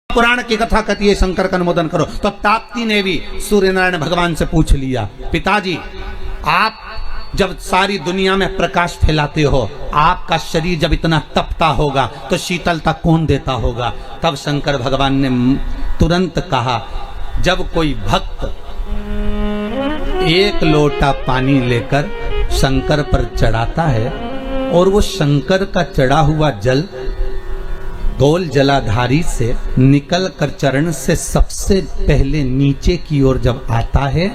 पुराण की कथा कहती है शंकर का अनुमोदन करो। तो ताप्ती ने भी सूर्य नारायण भगवान से पूछ लिया, पिताजी आप जब सारी दुनिया में प्रकाश फैलाते हो, आपका शरीर जब इतना तपता होगा तो शीतलता कौन देता होगा? तब शंकर भगवान ने तुरंत कहा, जब कोई भक्त एक लोटा पानी लेकर शंकर पर चढ़ाता है और वो शंकर का चढ़ा हुआ जल गोल जलाधारी से निकलकर चरण से सबसे पहले नीचे की ओर जब आता है,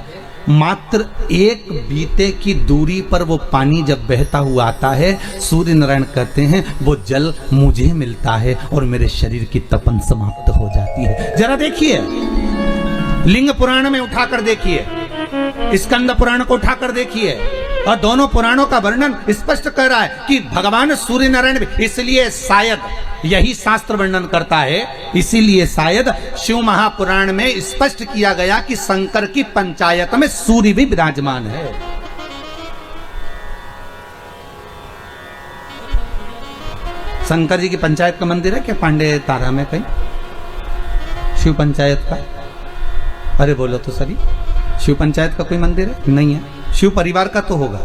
मात्र एक बीते की दूरी पर वो पानी जब बहता हुआ आता है, सूर्य नारायण कहते हैं वो जल मुझे मिलता है और मेरे शरीर की तपन समाप्त हो जाती है। जरा देखिए, लिंग पुराण में उठाकर देखिए, स्कंद पुराण को उठाकर देखिए, और दोनों पुराणों का वर्णन स्पष्ट कर रहा है कि भगवान सूर्य नारायण, इसलिए शायद यही शास्त्र वर्णन करता है, इसीलिए शायद शिव महापुराण में स्पष्ट किया गया कि शंकर की पंचायत में सूर्य भी विराजमान है। शंकर जी की पंचायत का मंदिर है क्या पांडे तारा में कहीं? शिव पंचायत का? अरे बोलो तो सही, शिव पंचायत का कोई मंदिर है? नहीं है। शिव परिवार का तो होगा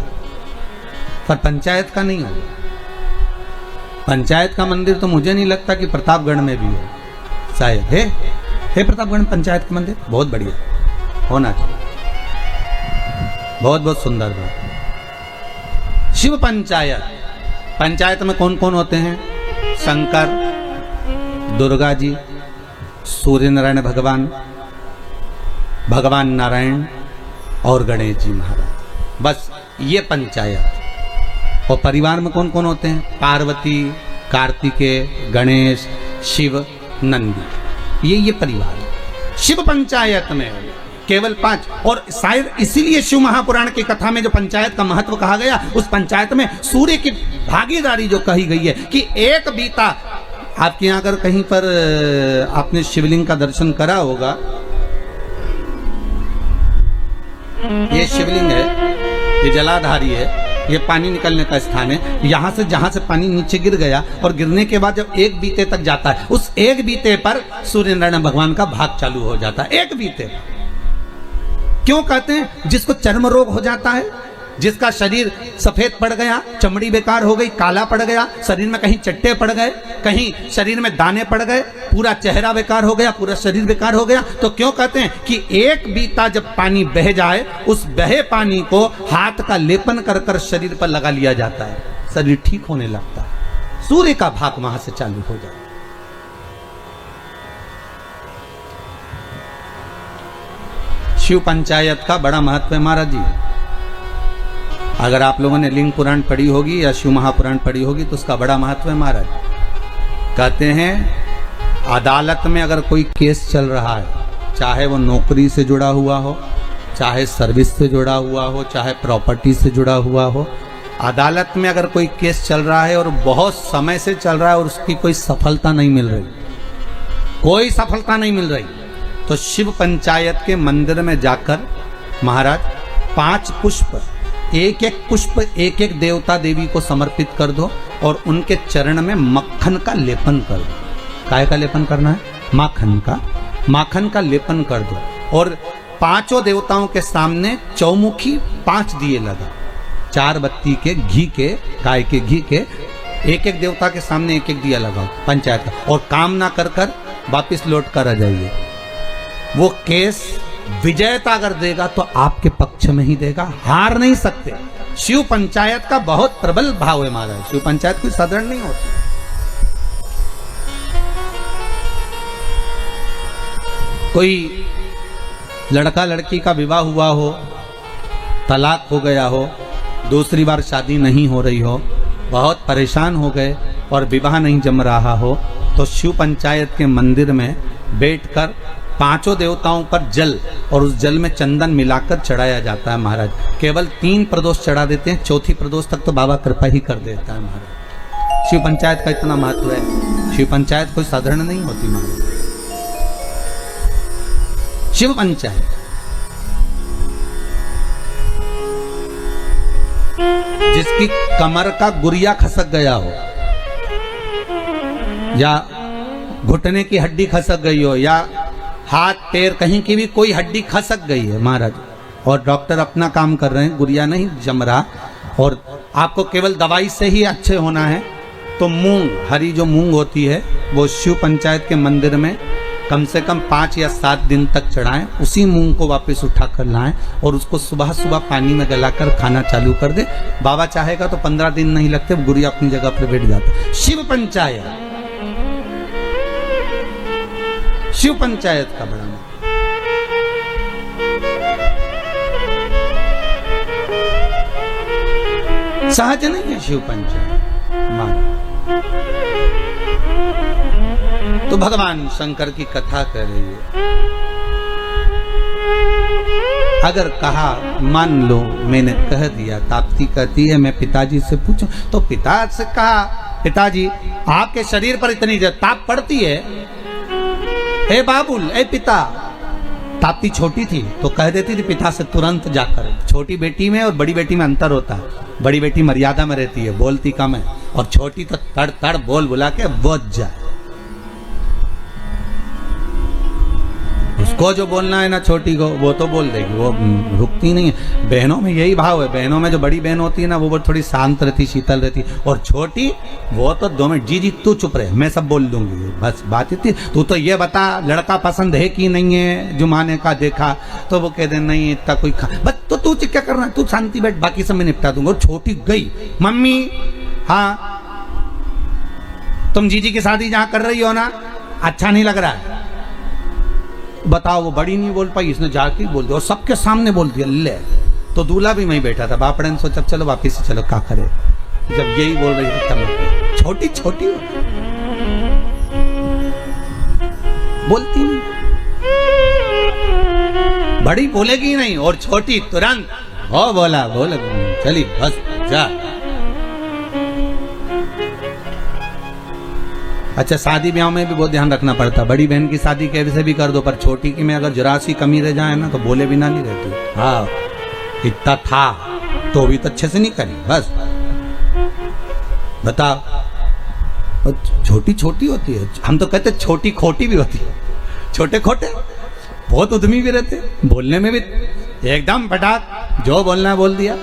पर पंचायत का नहीं होगा। पंचायत का मंदिर तो मुझे नहीं लगता कि प्रतापगढ़ में भी हो, शायद है प्रतापगढ़ में पंचायत का मंदिर? बहुत बढ़िया, होना चाहिए, बहुत बहुत सुंदर बात। शिव पंचायत, पंचायत में कौन कौन होते हैं? शंकर, दुर्गा जी, सूर्य नारायण भगवान, भगवान नारायण और गणेश जी महाराज, बस ये पंचायत। और परिवार में कौन कौन होते हैं? पार्वती, कार्तिकेय, गणेश, शिव, नंदी, ये परिवार। शिव पंचायत में केवल 5, और शायद इसीलिए शिव महापुराण की कथा में जो पंचायत का महत्व कहा गया, उस पंचायत में सूर्य की भागीदारी जो कही गई है कि एक बीता, आपके यहाँ अगर कहीं पर आपने शिवलिंग का दर्शन करा होगा, ये शिवलिंग है, ये जलाधारी है, ये पानी निकलने का स्थान है। यहाँ से जहाँ से पानी नीचे गिर गया और गिरने के बाद जब एक बीते तक जाता है, उस एक बीते पर सूर्य नारायण भगवान का भाग चालू हो जाता है। एक बीते पर क्यों कहते हैं? जिसको चर्म रोग हो जाता है, जिसका शरीर सफेद पड़ गया, चमड़ी बेकार हो गई, काला पड़ गया, शरीर में कहीं चट्टे पड़ गए, कहीं शरीर में दाने पड़ गए, पूरा चेहरा बेकार हो गया, पूरा शरीर बेकार हो गया, तो क्यों कहते हैं कि एक बीता जब पानी बह जाए, उस बहे पानी को हाथ का लेपन कर कर शरीर पर लगा लिया जाता है, शरीर ठीक होने लगता है, सूर्य का भाग वहां से चालू हो जाता है। शिव पंचायत का बड़ा महत्व है महाराज जी। अगर आप लोगों ने लिंग पुराण पढ़ी होगी या शिव महापुराण पढ़ी होगी तो उसका बड़ा महत्व है महाराज। कहते हैं अदालत में अगर कोई केस चल रहा है, चाहे वो नौकरी से जुड़ा हुआ हो, चाहे सर्विस से जुड़ा हुआ हो, चाहे प्रॉपर्टी से जुड़ा हुआ हो, अदालत में अगर कोई केस चल रहा है और बहुत समय से चल रहा है और उसकी कोई सफलता नहीं मिल रही, कोई सफलता नहीं मिल रही, तो शिव पंचायत के मंदिर में जाकर महाराज 5 पुष्प, एक एक पुष्प एक एक देवता देवी को समर्पित कर दो और उनके चरण में मक्खन का लेपन कर दो। काय का लेपन करना है? माखन का लेपन कर दो और 5 देवताओं के सामने चौमुखी 5 दिए लगा, 4 बत्ती के घी के, गाय के घी के, एक एक देवता के सामने एक एक दिया लगाओ पंचायत का, और काम ना कर कर वापिस लौट कर आ जाइए। वो केस विजयता अगर देगा तो आपके पक्ष में ही देगा, हार नहीं सकते। शिव पंचायत का बहुत प्रबल भाव है महाराज, शिव पंचायत कोई साधारण नहीं होती। कोई लड़का लड़की का विवाह हुआ हो, तलाक हो गया हो, दूसरी बार शादी नहीं हो रही हो, बहुत परेशान हो गए और विवाह नहीं जम रहा हो, तो शिव पंचायत के मंदिर में बैठकर 5 देवताओं पर जल और उस जल में चंदन मिलाकर चढ़ाया जाता है महाराज। केवल 3 प्रदोष चढ़ा देते हैं, चौथी प्रदोष तक तो बाबा कृपा ही कर देता है महाराज। शिव पंचायत का इतना महत्व है, शिव पंचायत कोई साधारण नहीं होती महाराज। शिव पंचायत जिसकी कमर का गुरिया खसक गया हो या घुटने की हड्डी खसक गई हो या हाथ पैर कहीं की भी कोई हड्डी खसक गई है महाराज, और डॉक्टर अपना काम कर रहे हैं, गुड़िया नहीं जम रहा, और आपको केवल दवाई से ही अच्छे होना है, तो मूंग, हरी जो मूंग होती है वो शिव पंचायत के मंदिर में कम से कम 5 या 7 दिन तक चढ़ाएं, उसी मूंग को वापस उठा कर लाएं और उसको सुबह सुबह पानी में गलाकर खाना चालू कर दे। बाबा चाहेगा तो 15 दिन नहीं लगते, गुड़िया अपनी जगह पर बैठ जाता। शिव पंचायत, शिव पंचायत का बड़ा नाम। सहज नहीं है शिव पंचायत। तो भगवान शंकर की कथा कर रही है। अगर कहा, मान लो मैंने कह दिया, ताप्ती कहती है मैं पिताजी से पूछूं, तो पिता से कहा, पिताजी आपके शरीर पर इतनी ताप पड़ती है, ए बाबुल, ए पिता। ताप्ती छोटी थी तो कह देती थी पिता से तुरंत जाकर। छोटी बेटी में और बड़ी बेटी में अंतर होता है, बड़ी बेटी मर्यादा में रहती है, बोलती कम है, और छोटी तो तड़ तड़ बोल बुला के बोझ जाए। उसको जो बोलना है ना छोटी को, वो तो बोल देगी, वो रुकती नहीं है। बहनों में यही भाव है, बहनों में जो बड़ी बहन होती है ना वो थोड़ी शांत रहती, शीतल रहती, और छोटी वो तो 2 मिनट, जी जी तू चुप रहे, मैं सब बोल दूंगी, बस बात इतनी। तू तो ये बता लड़का पसंद है कि नहीं है, जुमाने का देखा, तो वो कह दे नहीं इतना कोई बस, तो तू क्या करना है, तू शांति बैठ, बाकी सब मैं निपटा दूंगा। और छोटी गई, मम्मी हाँ तुम जीजी की शादी जहां कर रही हो ना, अच्छा नहीं लग रहा है, बताओ। वो बड़ी नहीं बोल पाई, इसने जाके बोल दिया और सबके सामने बोल दिया। ले तो दूल्हा भी वहीं बैठा था, बापड़े ने सोचा चलो वापिस से चलो, क्या करे। जब यही बोल रही थी तब छोटी छोटी बोलती नहीं, बड़ी बोलेगी नहीं, और छोटी तुरंत हो बोला बोल चली बस जा। अच्छा, शादी ब्याह में भी बहुत ध्यान रखना पड़ता। बड़ी बहन की शादी कैसे भी कर दो, पर छोटी की में अगर जरा सी कमी रह जाए ना तो बोले बिना नहीं रहती। हाँ इतना था तो भी तो अच्छे से नहीं करी, बस बताओ। छोटी छोटी होती है, हम तो कहते छोटी खोटी भी होती है। छोटे खोटे बहुत उद्यमी भी रहते, बोलने में भी एकदम फटाक, जो बोलना है बोल दिया।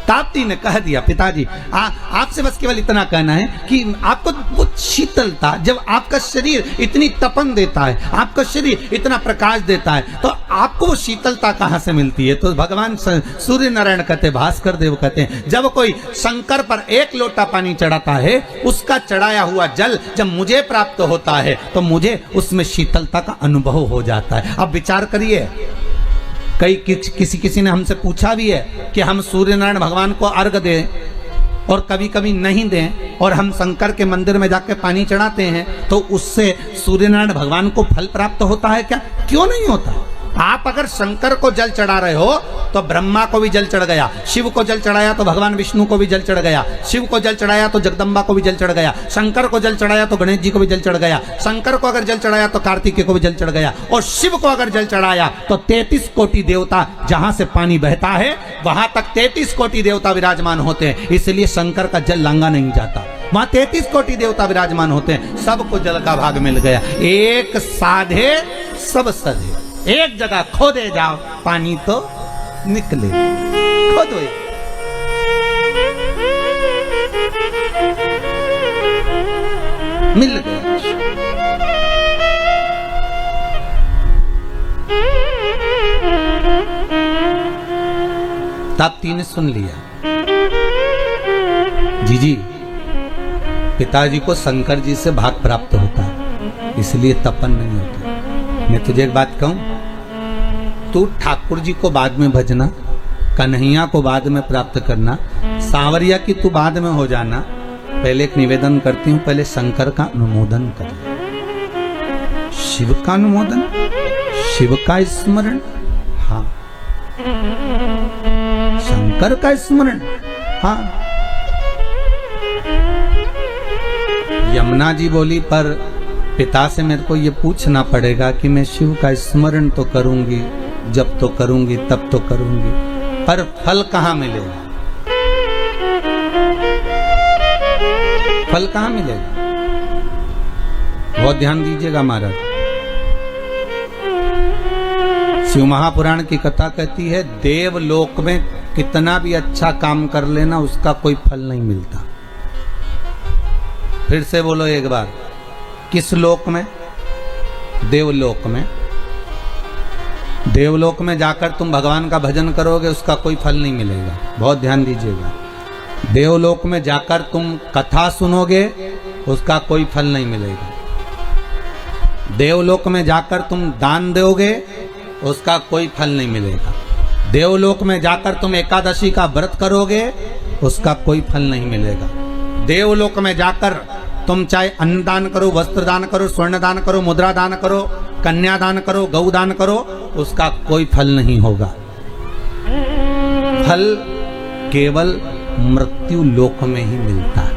ताप्ती ने कह दिया, पिताजी आपसे बस केवल इतना कहना है कि आपको वो शीतलता, जब आपका शरीर इतनी तपन देता है, आपका शरीर इतना प्रकाश देता है, तो आपको वो शीतलता कहाँ से मिलती है। तो भगवान सूर्य नारायण कहते, भास्कर देव कहते हैं, जब कोई शंकर पर 1 लोटा पानी चढ़ाता है, उसका चढ़ाया हुआ जल जब मुझे प्राप्त होता है तो मुझे उसमें शीतलता का अनुभव हो जाता है। अब विचार करिए, किसी ने हमसे पूछा भी है कि हम सूर्य नारायण भगवान को अर्घ दें और कभी कभी नहीं दें, और हम शंकर के मंदिर में जाके पानी चढ़ाते हैं, तो उससे सूर्य नारायण भगवान को फल प्राप्त होता है क्या? क्यों नहीं होता। आप अगर शंकर को जल चढ़ा रहे हो तो ब्रह्मा को भी जल चढ़ गया, शिव को जल चढ़ाया तो भगवान विष्णु को भी जल चढ़ गया, शिव को जल चढ़ाया तो जगदम्बा को भी जल चढ़ गया, शंकर को जल चढ़ाया तो गणेश जी को भी जल चढ़ गया, शंकर को अगर जल चढ़ाया तो कार्तिकेय को भी जल चढ़ गया, और शिव को अगर जल चढ़ाया तो 33 कोटि देवता, जहां से पानी बहता है वहां तक 33 कोटि देवता विराजमान होते हैं। इसलिए शंकर का जल लांगा नहीं जाता, वहां 33 कोटि देवता विराजमान होते हैं, सबको जल का भाग मिल गया। एक साधे सब सधे, एक जगह खोदे जाओ पानी तो निकले, खोदो मिल गया। ताप्ती ने सुन लिया, जीजी पिताजी को शंकर जी से भाग प्राप्त होता है, इसलिए तपन नहीं होता। मैं तुझे एक बात कहूं, तू ठाकुर जी को बाद में भजना, कन्हैया को बाद में प्राप्त करना, सांवरिया की तू बाद में हो जाना। पहले एक निवेदन करती हूं, पहले शंकर का अनुमोदन कर, शिव का अनुमोदन, शिव का स्मरण, हाँ शंकर का स्मरण, हाँ। यमुना जी बोली, पर पिता से मेरे को ये पूछना पड़ेगा कि मैं शिव का स्मरण तो करूंगी, जब तो करूंगी तब तो करूंगी, पर फल कहां मिलेगा? फल कहां मिलेगा? बहुत ध्यान दीजिएगा महाराज। शिव महापुराण की कथा कहती है देवलोक में कितना भी अच्छा काम कर लेना उसका कोई फल नहीं मिलता। फिर से बोलो एक बार, किस लोक में? देवलोक में। देवलोक में जाकर तुम भगवान का भजन करोगे उसका कोई फल नहीं मिलेगा। बहुत ध्यान दीजिएगा। देवलोक में जाकर तुम कथा सुनोगे उसका कोई फल नहीं मिलेगा। देवलोक में जाकर तुम दान दोगे उसका कोई फल नहीं मिलेगा। देवलोक में जाकर तुम एकादशी का व्रत करोगे उसका कोई फल नहीं मिलेगा। देवलोक में जाकर तुम चाहे अन्न दान करो, वस्त्र दान करो, स्वर्ण दान करो, मुद्रा दान करो, कन्या दान करो, गौ दान करो, उसका कोई फल नहीं होगा। फल केवल मृत्यु लोक में ही मिलता है।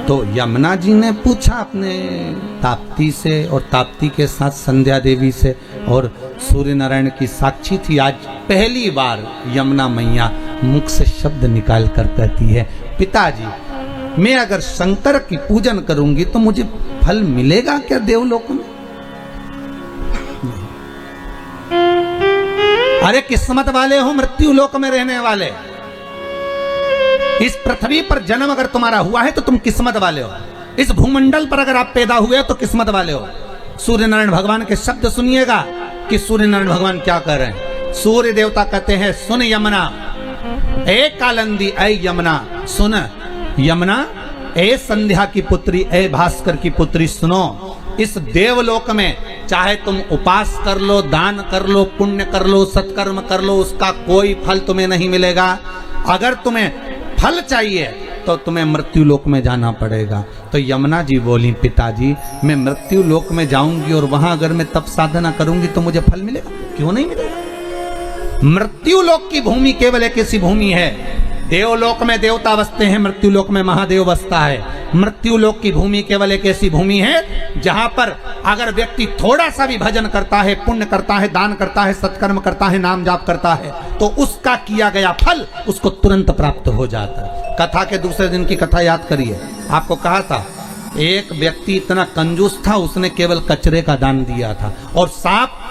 तो यमुना जी ने पूछा अपने ताप्ती से, और ताप्ती के साथ संध्या देवी से, और सूर्य नारायण की साक्षी थी। आज पहली बार यमुना मैया मुख से शब्द निकाल कर कहती है, पिताजी मैं अगर शंकर की पूजन करूंगी तो मुझे फल मिलेगा क्या देवलोक में? अरे किस्मत वाले हो मृत्यु लोक में रहने वाले। इस पृथ्वी पर जन्म अगर तुम्हारा हुआ है तो तुम किस्मत वाले हो। इस भूमंडल पर अगर आप पैदा हुए हो तो किस्मत वाले हो। सूर्य नारायण भगवान के शब्द सुनिएगा कि सूर्य नारायण भगवान क्या कर रहे हैं। सूर्य देवता कहते हैं, सुन यमुना ए कालंदी, ए यमुना सुन। यमुना ए संध्या की पुत्री, ए भास्कर की पुत्री सुनो। इस देवलोक में चाहे तुम उपास कर लो, दान कर लो, पुण्य कर लो, सत्कर्म कर लो, उसका कोई फल तुम्हें नहीं मिलेगा। अगर तुम्हें फल चाहिए तो तुम्हें मृत्यु लोक में जाना पड़ेगा। तो यमुना जी बोली, पिताजी मैं मृत्यु लोक में जाऊंगी और वहां अगर मैं तप साधना करूंगी तो मुझे फल मिलेगा? क्यों नहीं मिलेगा? मृत्यु लोक की भूमि केवल एक ऐसी भूमि है। देवलोक में देवता बसते हैं, मृत्यु लोक में महादेव बसता है। मृत्यु लोक की भूमि केवल एक ऐसी भूमि है जहां पर अगर व्यक्ति थोड़ा सा भी भजन करता है, पुण्य करता है, दान करता है, सत्कर्म करता है, नाम जाप करता है, तो उसका किया गया फल उसको तुरंत प्राप्त हो जाता है। कथा के दूसरे दिन की कथा याद करिए। आपको कहा था एक व्यक्ति इतना कंजूस था, उसने केवल कचरे का दान दिया था, और सांप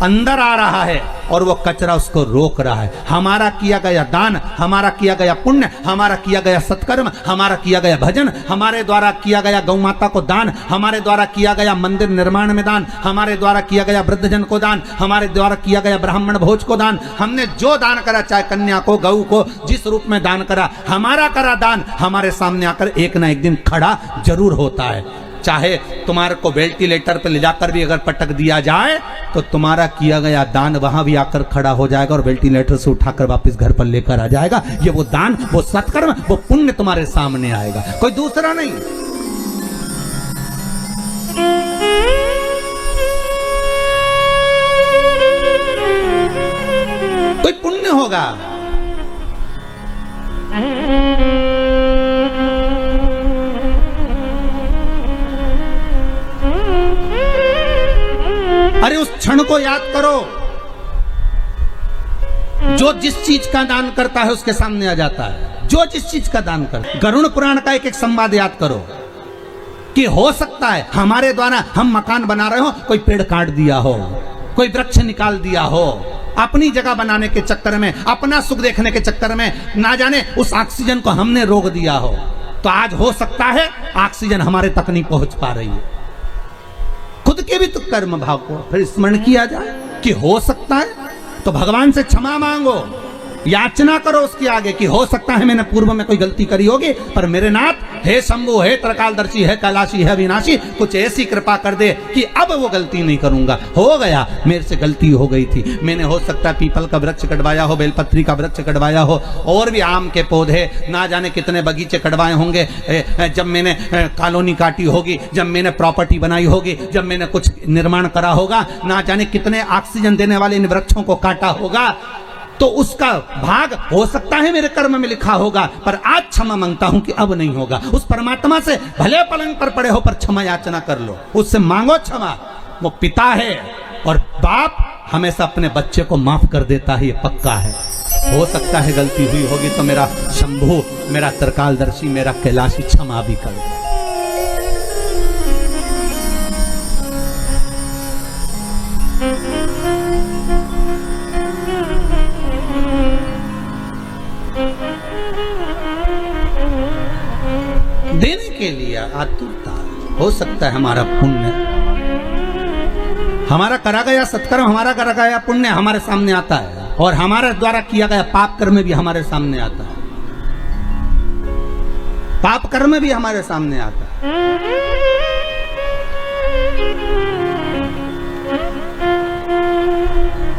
अंदर आ रहा है और वो कचरा उसको रोक रहा है। हमारा किया गया दान, हमारा किया गया पुण्य, हमारा किया गया सत्कर्म, हमारा किया गया भजन, हमारे द्वारा किया गया गौ माता को दान, हमारे द्वारा किया गया मंदिर निर्माण में दान, हमारे द्वारा किया गया वृद्धजन को दान, हमारे द्वारा किया गया ब्राह्मण भोज को दान, हमने जो दान करा, चाहे कन्या को, गऊ को, जिस रूप में दान करा, हमारा करा दान हमारे सामने आकर एक ना एक दिन खड़ा जरूर होता है। चाहे तुम्हारे को वेंटिलेटर पर ले जाकर भी अगर पटक दिया जाए तो तुम्हारा किया गया दान वहां भी आकर खड़ा हो जाएगा और वेंटिलेटर से उठाकर वापस घर पर लेकर आ जाएगा। ये वो दान, वो सत्कर्म, वो पुण्य तुम्हारे सामने आएगा, कोई दूसरा नहीं। कोई पुण्य होगा। अरे उस क्षण को याद करो जो जिस चीज का दान करता है उसके सामने आ जाता है। जो जिस चीज का दान करता है। गरुड़ पुराण का एक एक संवाद याद करो कि हो सकता है हमारे द्वारा हम मकान बना रहे हो, कोई पेड़ काट दिया हो, कोई वृक्ष निकाल दिया हो, अपनी जगह बनाने के चक्कर में, अपना सुख देखने के चक्कर में ना जाने उस ऑक्सीजन को हमने रोक दिया हो। तो आज हो सकता है ऑक्सीजन हमारे तक नहीं पहुंच पा रही है। खुद के भी तो कर्म भाव को फिर स्मरण किया जाए कि हो सकता है, तो भगवान से क्षमा मांगो, याचना करो उसके आगे कि हो सकता है मैंने पूर्व में कोई गलती करी होगी, पर मेरे नाथ हे शंभु, हे त्रिकालदर्शी, हे कैलाशी, हे विनाशी, कुछ ऐसी कृपा कर दे कि अब वो गलती नहीं करूंगा। हो गया, मेरे से गलती हो गई थी, मैंने हो सकता है पीपल का वृक्ष कटवाया हो, बेलपत्री का वृक्ष कटवाया हो, और भी आम के पौधे, ना जाने कितने बगीचे कटवाए होंगे। जब मैंने कॉलोनी काटी होगी, जब मैंने प्रॉपर्टी बनाई होगी, जब मैंने कुछ निर्माण करा होगा, ना जाने कितने ऑक्सीजन देने वाले इन वृक्षों को काटा होगा, तो उसका भाग हो सकता है मेरे कर्म में लिखा होगा, पर आज क्षमा मांगता हूं कि अब नहीं होगा। उस परमात्मा से भले पलंग पर पड़े हो पर क्षमा याचना कर लो, उससे मांगो क्षमा। वो पिता है और बाप हमेशा अपने बच्चे को माफ कर देता है, ये पक्का है। हो सकता है गलती हुई होगी तो मेरा शंभु, मेरा त्रिकालदर्शी, मेरा कैलाशी क्षमा भी कर दे। के लिए आतुरता। हो सकता है हमारा पुण्य, हमारा करा गया सत्कर्म, हमारा करा गया पुण्य हमारे सामने आता है, और हमारे द्वारा किया गया पाप कर्म भी हमारे सामने आता है। पाप कर्म भी हमारे सामने आता है।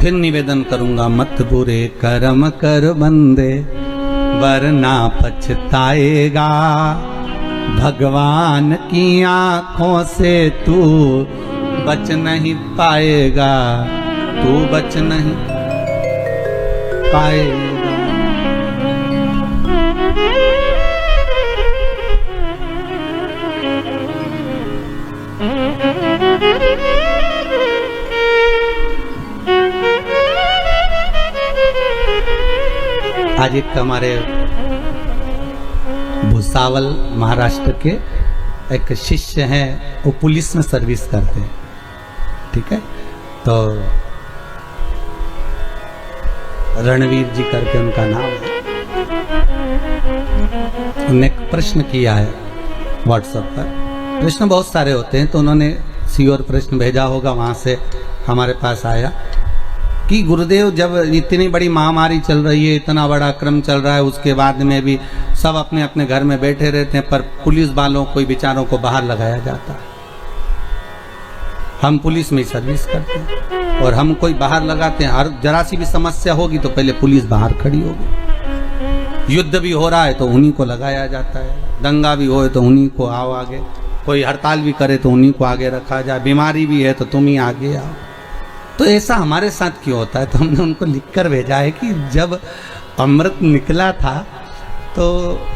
फिर निवेदन करूंगा, मत बुरे कर्म कर बंदे, वरना पछताएगा। भगवान की आंखों से तू बच नहीं पाएगा, तू बच नहीं पाएगा। आज एक हमारे भुसावल महाराष्ट्र के एक शिष्य हैं, वो पुलिस में सर्विस करते हैं, ठीक है। तो रणवीर जी करके उनका नाम है। उन्होंने एक प्रश्न किया है व्हाट्सएप पर। प्रश्न बहुत सारे होते हैं, तो उन्होंने सीओर प्रश्न भेजा होगा, वहां से हमारे पास आया कि गुरुदेव, जब इतनी बड़ी महामारी चल रही है, इतना बड़ा क्रम चल रहा है, उसके बाद में भी सब अपने अपने घर में बैठे रहते हैं, पर पुलिस वालों को, बेचारों को बाहर लगाया जाता है। हम पुलिस में सर्विस करते हैं और हम कोई बाहर लगाते हैं। हर जरा सी भी समस्या होगी तो पहले पुलिस बाहर खड़ी होगी। युद्ध भी हो रहा है तो उन्हीं को लगाया जाता है, दंगा भी हो तो उन्हीं को आओ आगे, कोई हड़ताल भी करे तो उन्हीं को आगे रखा जाए, बीमारी भी है तो तुम ही आगे आओ। तो ऐसा हमारे साथ क्यों होता है? तो हमने उनको लिखकर भेजा है कि जब अमृत निकला था तो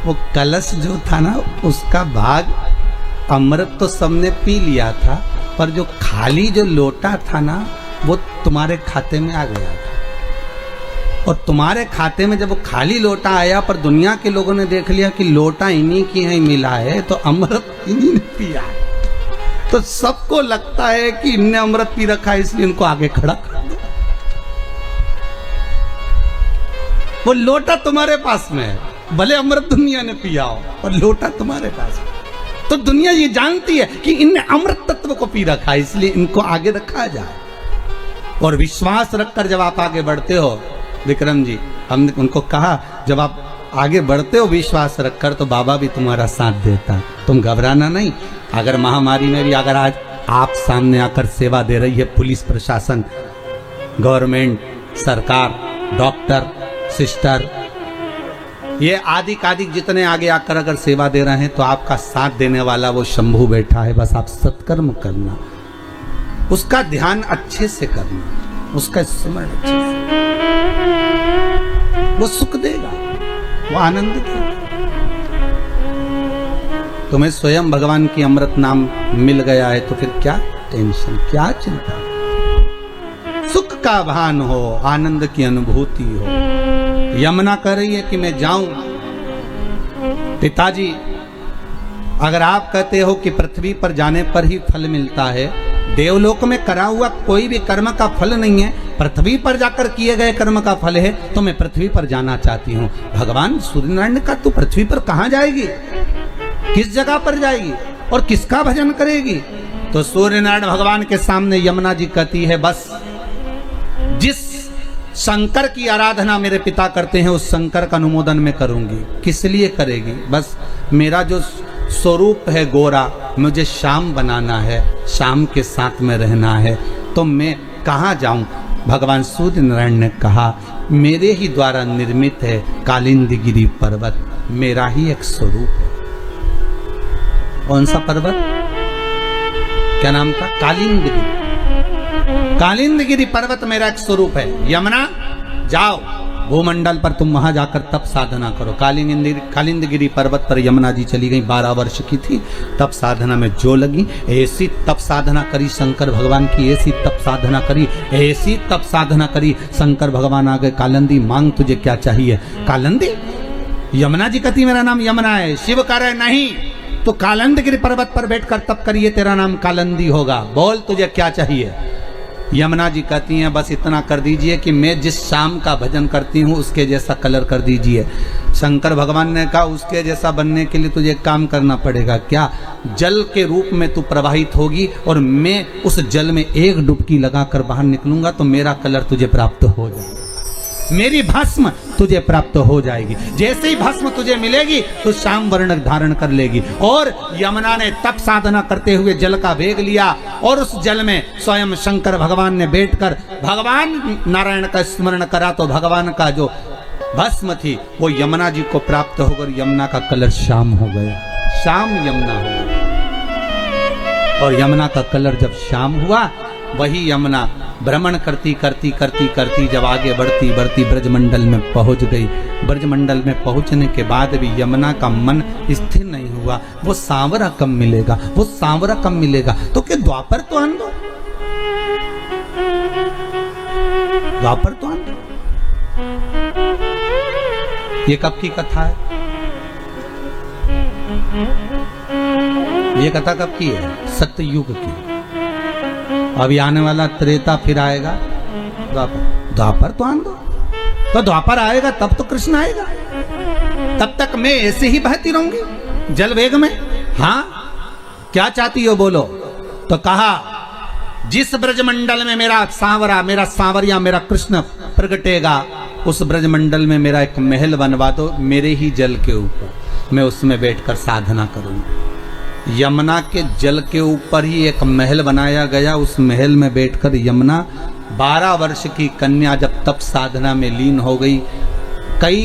वो कलश जो था ना, उसका भाग अमृत तो सबने पी लिया था, पर जो खाली जो लोटा था ना, वो तुम्हारे खाते में आ गया था। और तुम्हारे खाते में जब वो खाली लोटा आया, पर दुनिया के लोगों ने देख लिया कि लोटा इन्हीं की ही मिला है, तो अमृत इन्हीं ने पिया है, तो सबको लगता है कि इनने अमृत पी रखा है, इसलिए इनको आगे खड़ा कर दो। वो लोटा तुम्हारे पास में है, भले अमृत दुनिया ने पिया हो, और लोटा तुम्हारे पास में। तो दुनिया ये जानती है कि इनने अमृत तत्व को पी रखा है, इसलिए इनको आगे रखा जाए। और विश्वास रखकर जब आप आगे बढ़ते हो, विक्रम जी, हमने उनको कहा, जब आप आगे बढ़ते हो विश्वास रखकर, तो बाबा भी तुम्हारा साथ देता। तुम घबराना नहीं। अगर महामारी में भी अगर आज आप सामने आकर सेवा दे रही है पुलिस प्रशासन, गवर्नमेंट, सरकार, डॉक्टर, सिस्टर, ये आदि जितने आगे आकर अगर सेवा दे रहे हैं, तो आपका साथ देने वाला वो शंभू बैठा है। बस आप सत्कर्म करना, उसका ध्यान अच्छे से करना, उसका स्मरण अच्छे से, वो सुख देगा, वो आनंद देगा। तुम्हें स्वयं भगवान की अमृत नाम मिल गया है, तो फिर क्या टेंशन, क्या चिंता? सुख का भान हो, आनंद की अनुभूति हो। यमुना कह रही है कि मैं जाऊं। पिताजी, अगर आप कहते हो कि पृथ्वी पर जाने पर ही फल मिलता है, देवलोक में करा हुआ कोई भी कर्म का फल नहीं है, पृथ्वी पर जाकर किए गए कर्म का फल है, तो मैं पृथ्वी पर जाना चाहती हूँ। भगवान सूर्यनारायण का तू पृथ्वी पर कहाँ जाएगी, किस जगह पर जाएगी और किसका भजन करेगी? तो सूर्यनारायण भगवान के सामने यमुना जी कहती है, बस जिस शंकर की आराधना मेरे पिता करते हैं, उस शंकर का अनुमोदन मैं करूंगी। किस लिए करेगी? बस मेरा जो स्वरूप है गोरा, मुझे श्याम बनाना है, श्याम के साथ में रहना है, तो मैं कहाँ जाऊं? भगवान सूर्य नारायण ने कहा, मेरे ही द्वारा निर्मित है कालिंदगिरी पर्वत, मेरा ही एक स्वरूप है। कौन सा पर्वत? क्या नाम था? कालिंदगिरी। कालिंदगिरी पर्वत मेरा एक स्वरूप है। यमुना, जाओ भूमंडल पर, तुम वहां जाकर तप साधना करो। कालिंदगिरी पर्वत पर यमुना जी चली गई, 12 वर्ष की थी, तप साधना में जो लगी, ऐसी तप साधना करी शंकर भगवान की, ऐसी तप साधना करी, ऐसी तप साधना करी, शंकर भगवान आ गए, कालिंदी मांग तुझे क्या चाहिए? कालिंदी? यमुना जी कहती मेरा नाम यमुना है। शिव कह रहे नहीं, तो कालिंदगिरी पर्वत पर बैठकर तप करिए, तेरा नाम कालिंदी होगा, बोल तुझे क्या चाहिए? यमुना जी कहती हैं बस इतना कर दीजिए कि मैं जिस शाम का भजन करती हूँ उसके जैसा कलर कर दीजिए। शंकर भगवान ने कहा उसके जैसा बनने के लिए तुझे काम करना पड़ेगा। क्या? जल के रूप में तू प्रवाहित होगी और मैं उस जल में एक डुबकी लगाकर बाहर निकलूंगा तो मेरा कलर तुझे प्राप्त हो जाएगा, मेरी भस्म तुझे प्राप्त हो जाएगी। जैसे ही भस्म तुझे मिलेगी तो श्याम वर्ण धारण कर लेगी। और यमुना ने तप साधना करते हुए जल का वेग लिया और उस जल में स्वयं शंकर भगवान ने बैठकर भगवान नारायण का स्मरण करा तो भगवान का जो भस्म थी वो यमुना जी को प्राप्त होकर यमुना का कलर श्याम हो गया, श्याम यमुना हो गया। और यमुना का कलर जब श्याम हुआ वही यमुना भ्रमण करती करती करती करती जब आगे बढ़ती बढ़ती ब्रजमंडल में पहुंच गई। ब्रजमंडल में पहुंचने के बाद भी यमुना का मन स्थिर नहीं हुआ। वो सांवरा कम मिलेगा, वो सांवरा कम मिलेगा। तो क्या द्वापर तो आन दो, द्वापर तो आन दो। ये कब की कथा है? ये कथा कब की है? सत्ययुग की। अभी आने वाला त्रेता फिर आएगा द्वापर, द्वापर तो आन दो। तो द्वापर आएगा तब तो कृष्ण आएगा, तब तक मैं ऐसे ही बहती रहूंगी जल वेग में। हाँ, क्या चाहती हो बोलो? तो कहा जिस ब्रजमंडल में मेरा सांवरा, मेरा सांवरिया, मेरा कृष्ण प्रगटेगा उस ब्रजमंडल में मेरा एक महल बनवा दो मेरे ही जल के ऊपर, मैं उसमें बैठकर साधना करूंगा। यमुना के जल के ऊपर ही एक महल बनाया गया। उस महल में बैठकर यमुना 12 वर्ष की कन्या जब तप साधना में लीन हो गई। कई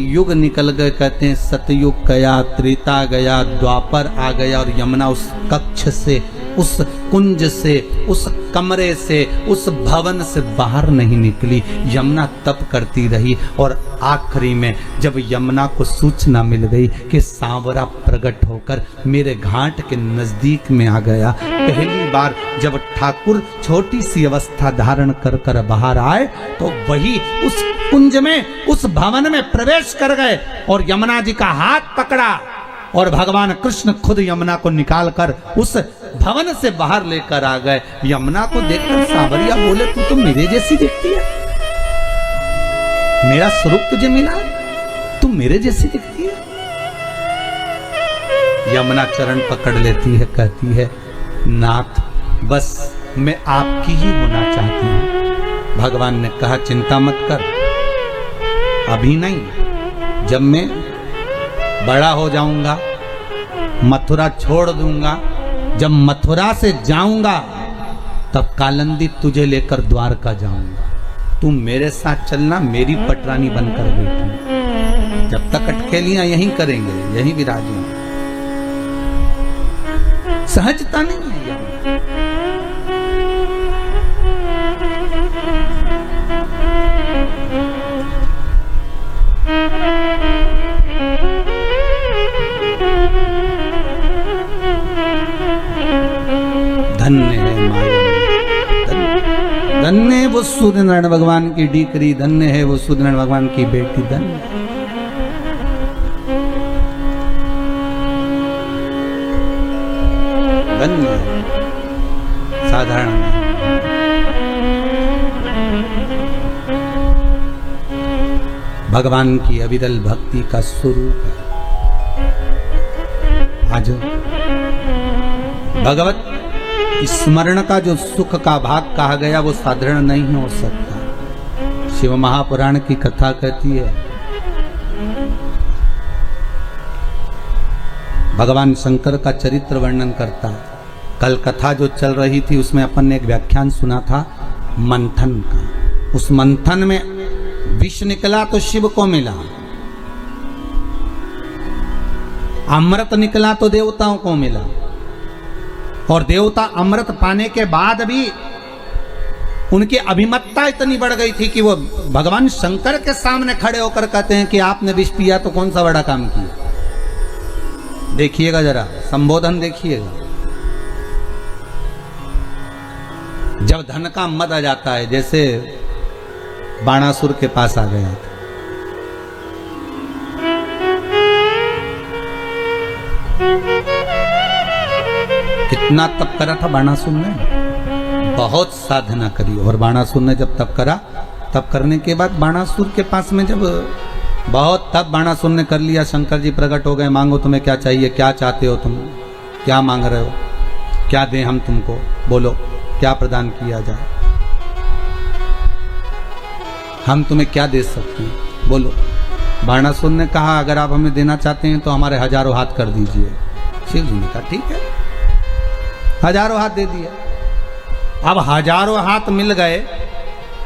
युग निकल गए, कहते हैं सतयुग गया, त्रेता गया, द्वापर आ गया और यमुना उस कक्ष से, उस कुंज से, उस कमरे से, उस भवन से बाहर नहीं निकली। यमुना तप करती रही और आखिरी में जब यमुना को सूचना मिल गई कि सांवरा प्रकट होकर मेरे घाट के नजदीक में आ गया, पहली बार जब ठाकुर छोटी सी अवस्था धारण कर कर बाहर आए तो वही उस कुंज में, उस भवन में प्रवेश कर गए और यमुना जी का हाथ पकड़ा और भगवान कृष्ण खुद यमुना को निकालकर उस भवन से बाहर लेकर आ गए। यमुना को देखकर सांवरिया बोले तू तो मेरे जैसी दिखती है, मेरा स्वरूप तुझे मिला, तू मेरे जैसी दिखती है। यमुना चरण पकड़ लेती है, कहती है नाथ बस मैं आपकी ही होना चाहती हूं। भगवान ने कहा चिंता मत कर, अभी नहीं, जब मैं बड़ा हो जाऊंगा, मथुरा छोड़ दूंगा, जब मथुरा से जाऊंगा तब कालंदी तुझे लेकर द्वारका जाऊंगा, तू मेरे साथ चलना, मेरी पटरानी बनकर बैठी। जब तक अटकेलियां यहीं करेंगे, यहीं विराजेंगे। सहजता नहीं है यहां। धन्य है माया, धन्य है वो सूर्यनारायण भगवान की डीकरी, धन्य है वो सूर्यनारायण भगवान की बेटी, धन्य। धन्य साधारण नहीं। भगवान की अविरल भक्ति का स्वरूप है। आज भगवत स्मरण का जो सुख का भाग कहा गया वो साधारण नहीं हो सकता। शिव महापुराण की कथा कहती है भगवान शंकर का चरित्र वर्णन करता है। कल कथा जो चल रही थी उसमें अपन ने एक व्याख्यान सुना था मंथन का। उस मंथन में विष निकला तो शिव को मिला, अमृत निकला तो देवताओं को मिला, और देवता अमृत पाने के बाद भी उनकी अभिमतता इतनी बढ़ गई थी कि वो भगवान शंकर के सामने खड़े होकर कहते हैं कि आपने विष पिया तो कौन सा बड़ा काम किया। देखिएगा जरा संबोधन देखिएगा। जब धन का मद आ जाता है, जैसे बाणासुर के पास आ गया था, कितना तप करा था बाणासुर ने, बहुत साधना करी। और बाणासुर ने जब तप करा, तप करने के बाद बाणासुर के पास में जब बहुत तप बाणासुर ने कर लिया, शंकर जी प्रकट हो गए, मांगो तुम्हें क्या चाहिए, क्या चाहते हो तुम, क्या मांग रहे हो, क्या दें हम तुमको, बोलो क्या प्रदान किया जाए, हम तुम्हें क्या दे सकते हैं, बोलो। बाणासुर ने कहा अगर आप हमें देना चाहते हैं तो हमारे 1000 हाथ कर दीजिए। शिव जी ने कहा ठीक है, 1000 हाथ दे दिए। अब 1000 हाथ मिल गए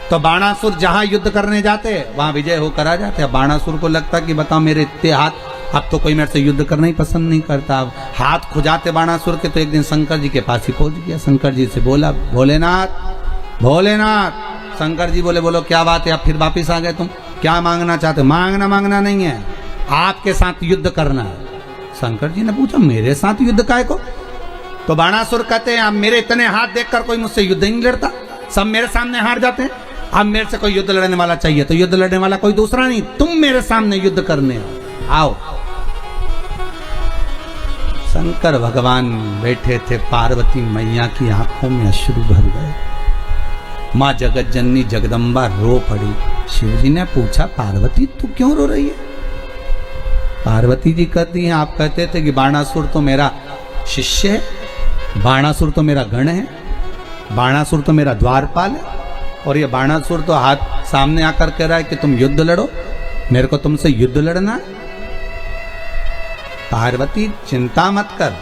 तो बाणासुर जहां युद्ध करने जाते वहां विजय होकर आ जाते। अब बाणासुर को लगता कि बताओ मेरे इतने हाथ, अब तो कोई मेरे से युद्ध करना ही पसंद नहीं करता। अब हाथ खुजाते बाणासुर के, तो एक दिन शंकर जी के पास ही पहुंच गया। शंकर जी से बोला भोलेनाथ भोलेनाथ। शंकर जी बोले बोलो क्या बात है, अब फिर वापिस आ गए तुम, क्या मांगना चाहते हो? मांगना नहीं है, आपके साथ युद्ध करना है। शंकर जी ने पूछा मेरे साथ युद्ध काय को? तो बाणासुर कहते हैं अब मेरे इतने हाथ देखकर कोई मुझसे युद्ध ही नहीं लड़ता, सब मेरे सामने हार जाते हैं। अब मेरे से कोई युद्ध लड़ने वाला चाहिए, तो युद्ध लड़ने वाला कोई दूसरा नहीं, तुम मेरे सामने युद्ध करने आओ। शंकर भगवान बैठे थे, पार्वती मैया की आंखों में अश्रु भर गए। माँ जगत जननी जगदम्बा रो पड़ी। शिवजी ने पूछा पार्वती तू क्यों रो रही है? पार्वती जी कहती हैं आप कहते थे कि बाणासुर तो मेरा शिष्य है, बाणासुर तो मेरा गण है, बाणासुर तो मेरा द्वारपाल है, और ये बाणासुर तो हाथ सामने आकर कह रहा है कि तुम युद्ध लड़ो, मेरे को तुमसे युद्ध लड़ना है। पार्वती चिंता मत कर,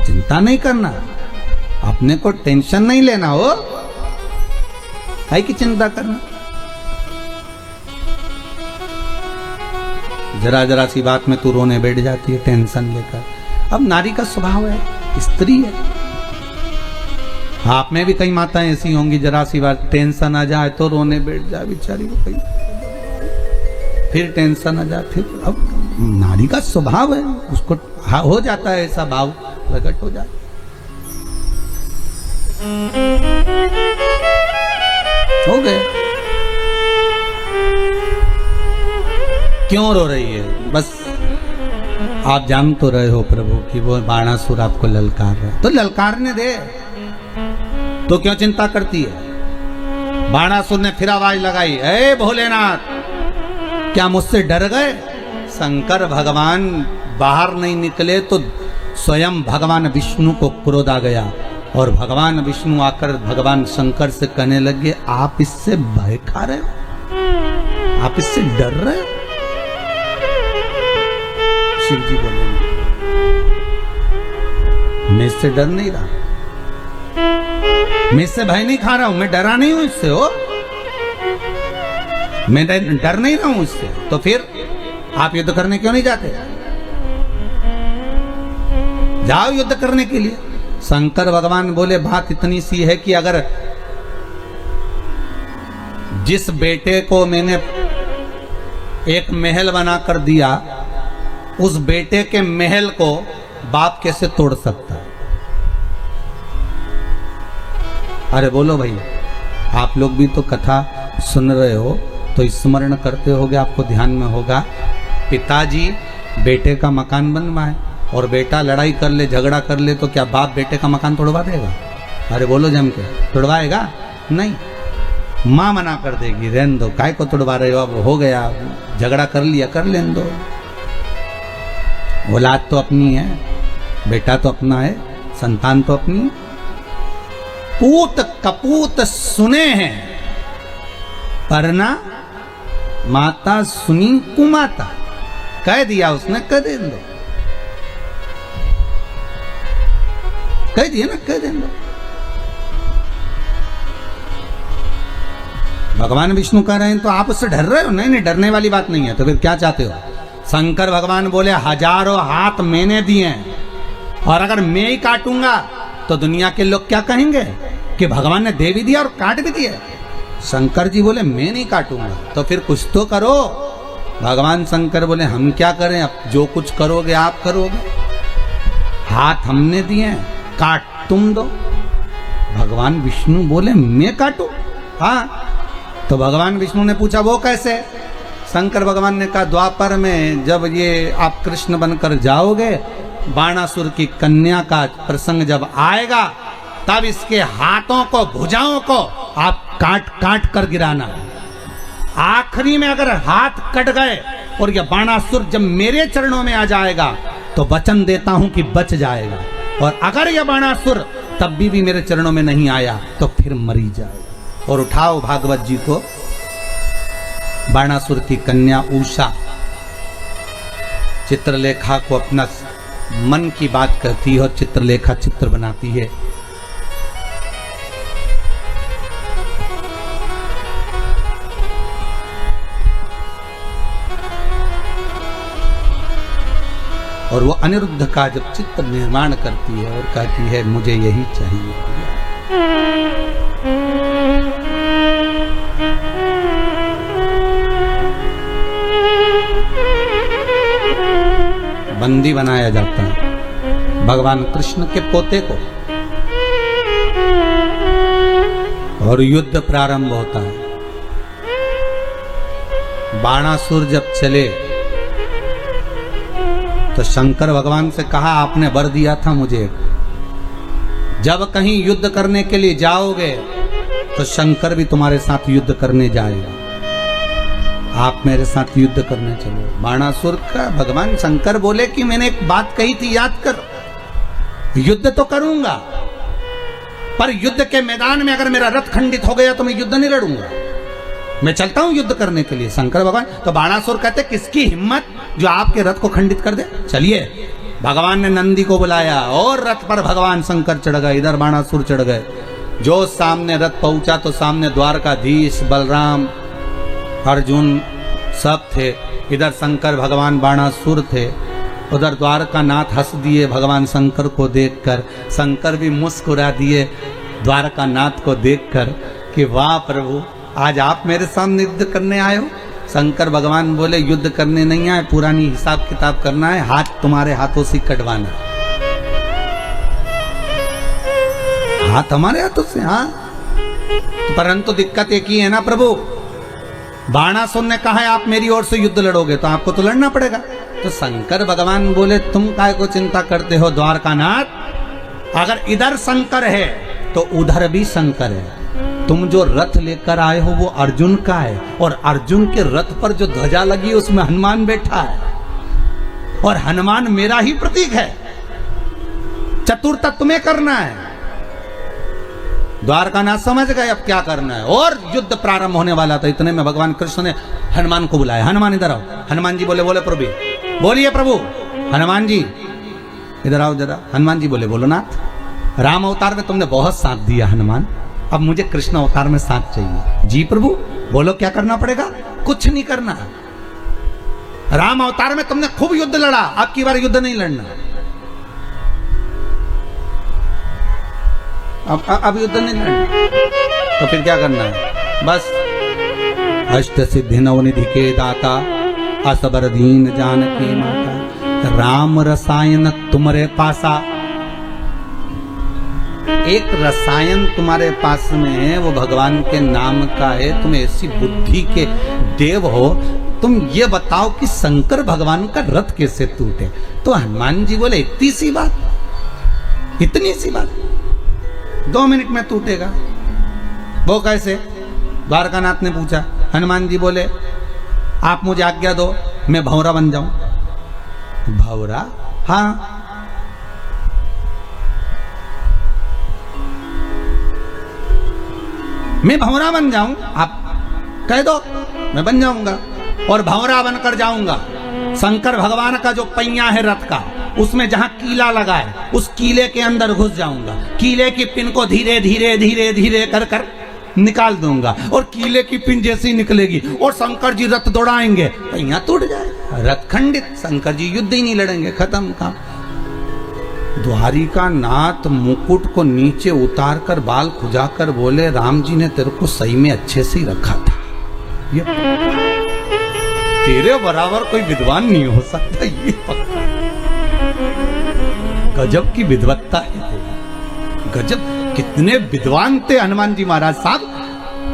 चिंता नहीं करना, अपने को टेंशन नहीं लेना हो, है कि चिंता करना। जरा जरा सी बात में तू रोने बैठ जाती है टेंशन लेकर। अब नारी का स्वभाव है, स्त्री है। आप में भी कई माताएं ऐसी होंगी, जरा सी बात टेंशन आ जाए तो रोने बैठ जाए बेचारी को, कहीं फिर टेंशन आ जाए, फिर अब नारी का स्वभाव है, उसको हो जाता है ऐसा भाव प्रकट हो जाए। हो गए। क्यों रो रही है? बस आप जान तो रहे हो प्रभु कि वो बाणासुर आपको ललकार रहा है, तो ललकारने दे, तो क्यों चिंता करती है? बाणासुर ने फिर आवाज लगाई, ए भोलेनाथ क्या मुझसे डर गए? शंकर भगवान बाहर नहीं निकले तो स्वयं भगवान विष्णु को क्रोध आ गया, और भगवान विष्णु आकर भगवान शंकर से कहने लगे आप इससे भय खा रहे हो, आप इससे डर रहे हो? शिव जी बोले मैं इससे डर नहीं रहा, मैं इससे भय नहीं खा रहा हूं, मैं डरा नहीं हूं इससे, हो मैं डर नहीं रहा हूं इससे। तो फिर आप युद्ध करने क्यों नहीं जाते? जाओ युद्ध करने के लिए। शंकर भगवान बोले बात इतनी सी है कि अगर जिस बेटे को मैंने एक महल बनाकर दिया, उस बेटे के महल को बाप कैसे तोड़ सकता है? अरे बोलो भाई, आप लोग भी तो कथा सुन रहे हो तो स्मरण करते होगे, आपको ध्यान में होगा पिताजी बेटे का मकान बनवाए और बेटा लड़ाई कर ले, झगड़ा कर ले, तो क्या बाप बेटे का मकान तोड़वा देगा? अरे बोलो जम के, तोड़वाएगा नहीं, माँ मना कर देगी, रहने दो, काय को तोड़वा रहे हो, अब हो गया, झगड़ा कर लिया, कर लेने दो, औलाद तो अपनी है, बेटा तो अपना है, संतान तो अपनी। पूत कपूत सुने हैं परना माता सुनी कुमाता, कह दिया उसने, कह दे दो, कह दिया ना, कह दे दो। भगवान विष्णु कह रहे हैं तो आप उससे डर रहे हो? नहीं, डरने वाली बात नहीं है। तो फिर क्या चाहते हो? शंकर भगवान बोले 1000 हाथ मैंने दिए हैं, और अगर मैं ही काटूंगा तो दुनिया के लोग क्या कहेंगे कि भगवान ने दे भी दिया और काट भी दिया। शंकर जी बोले मैं नहीं काटूंगा, तो फिर कुछ तो करो। भगवान शंकर बोले हम क्या करें, अब जो कुछ करोगे आप करोगे, हाथ हमने दिए, काट तुम दो। भगवान विष्णु बोले मैं काटूं? हाँ। तो भगवान विष्णु ने पूछा वो कैसे? शंकर भगवान ने कहा द्वापर में जब ये आप कृष्ण बनकर जाओगे, बाणासुर की कन्या का प्रसंग जब आएगा तब इसके हाथों को, भुजाओं को आप काट काट कर गिराना। आखिरी में अगर हाथ कट गए और यह बाणासुर जब मेरे चरणों में आ जाएगा तो वचन देता हूं कि बच जाएगा, और अगर यह बाणासुर तब भी मेरे चरणों में नहीं आया तो फिर मरी जाएगा। और उठाओ भागवत जी को। बाणासुर की कन्या उषा चित्रलेखा को अपना मन की बात करती है और चित्रलेखा चित्र बनाती है। और वो अनिरुद्ध का जब चित्र निर्माण करती है और कहती है मुझे यही चाहिए। बंदी बनाया जाता है भगवान कृष्ण के पोते को, और युद्ध प्रारंभ होता है। बाणासुर जब चले तो शंकर भगवान से कहा आपने वर दिया था मुझे, जब कहीं युद्ध करने के लिए जाओगे तो शंकर भी तुम्हारे साथ युद्ध करने जाएगा, आप मेरे साथ युद्ध करने चलो। बाणासुर का भगवान शंकर बोले कि मैंने एक बात कही थी याद कर, युद्ध तो करूंगा पर युद्ध के मैदान में अगर मेरा रथ खंडित हो गया तो मैं युद्ध नहीं लड़ूंगा, मैं चलता हूं युद्ध करने के लिए। शंकर भगवान तो बाणासुर कहते किसकी हिम्मत जो आपके रथ को खंडित कर दे, चलिए। भगवान ने नंदी को बुलाया और रथ पर भगवान शंकर चढ़ गए, इधर बाणासुर चढ़ गए। जो सामने रथ पहुंचा तो सामने द्वारकाधीश, बलराम, अर्जुन सब थे, इधर शंकर भगवान बाणासुर थे, उधर द्वारकानाथ हंस दिए भगवान शंकर को देखकर। शंकर भी मुस्कुरा दिए द्वारकानाथ को देखकर कि वाह प्रभु आज आप मेरे सामने युद्ध करने आए हो। शंकर भगवान बोले युद्ध करने नहीं आए, पुरानी हिसाब किताब करना है, हाथ तुम्हारे हाथों से कटवाना, हाथ हमारे हाथों से। हाँ, परंतु दिक्कत एक ही है ना प्रभु, बाणासुर ने कहा है आप मेरी ओर से युद्ध लड़ोगे तो आपको तो लड़ना पड़ेगा। तो शंकर भगवान बोले तुम काय को चिंता करते हो द्वारकानाथ, अगर इधर शंकर है तो उधर भी शंकर है। तुम जो रथ लेकर आए हो वो अर्जुन का है, और अर्जुन के रथ पर जो ध्वजा लगी उसमें हनुमान बैठा है, और हनुमान मेरा ही प्रतीक है। चतुर्थ तुम्हें करना है। द्वारकानाथ समझ गए अब क्या करना है, और युद्ध प्रारंभ होने वाला था। इतने में भगवान कृष्ण ने हनुमान को बुलाया, हनुमान इधर आओ। हनुमान जी बोले प्रभु, बोलिए प्रभु। हनुमान जी इधर आओ जरा। हनुमान जी बोले बोलो नाथ, राम अवतार में तुमने बहुत साथ दिया हनुमान, अब मुझे कृष्ण अवतार में साथ चाहिए। जी प्रभु बोलो क्या करना पड़ेगा। कुछ नहीं करना, राम अवतार में तुमने खूब युद्ध लड़ा, अब की बार युद्ध नहीं लड़ना। अब युद्ध नहीं लड़ना तो फिर क्या करना है, बस अष्ट सिद्धि नवनिधि के दाता, असबर दीन जानकी माता, राम रसायन तुम्हारे पासा। एक रसायन तुम्हारे पास में है, वो भगवान के नाम का है। तुम ऐसी बुद्धि के देव हो, तुम ये बताओ कि शंकर भगवान का रथ कैसे टूटे। तो हनुमान जी बोले इतनी सी बात, इतनी सी बात 2 मिनट में टूटेगा। वो कैसे, द्वारकानाथ ने पूछा। हनुमान जी बोले आप मुझे आज्ञा दो मैं भंवरा बन जाऊं। भंवरा? हाँ, मैं भंवरा बन जाऊं, आप कह दो मैं बन जाऊंगा, और भंवरा बनकर जाऊंगा। शंकर भगवान का जो पहिया है रथ का, उसमें जहां कीला लगा है उस कीले के अंदर घुस जाऊंगा, कीले की पिन को धीरे धीरे धीरे धीरे कर कर निकाल दूंगा, और कीले की पिन जैसी निकलेगी और शंकर जी रथ दौड़ाएंगे, पहिया टूट जाएगा, रथ खंडित, शंकर जी युद्ध ही नहीं लड़ेंगे, खत्म काम। द्वारिका नाथ मुकुट को नीचे उतार कर बाल खुजाकर बोले राम जी ने तेरे को सही में अच्छे से ही रखा था, ये तेरे बराबर कोई विद्वान नहीं हो सकता, ये पक्का। गजब की विद्वत्ता है, गजब। कितने विद्वान थे हनुमान जी महाराज साहब,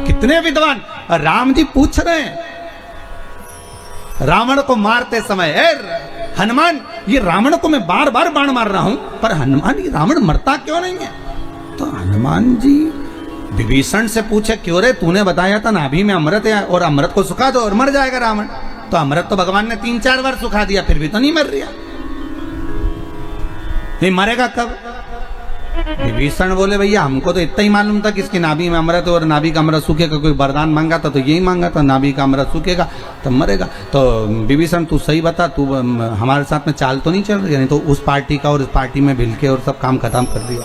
कितने विद्वान। राम जी पूछ रहे हैं रावण को मारते समय, हनुमान ये रावण को मैं बार बार बाण मार रहा हूं, पर हनुमान ये रावण मरता क्यों नहीं है। तो हनुमान जी विभीषण से पूछे, क्यों रे, तूने बताया था नाभि में अमृत है और अमृत को सुखा दो और मर जाएगा रावण। तो अमृत तो भगवान ने 3-4 बार सुखा दिया, फिर भी तो नहीं मर रहा, ये मरेगा कब? विभीषण बोले, भैया हमको तो इतना ही मालूम था कि इसकी नाभि में अमृत और नाभि का अमृत सूखेगा। कोई वरदान मांगा था तो यही मांगा था, नाभि का अमृत सूखेगा तब मरेगा। तो विभीषण तू सही बता, तू हमारे साथ में चाल तो नहीं चल रही, नहीं तो उस पार्टी का और इस पार्टी में भिल के और सब काम खत्म कर दिया।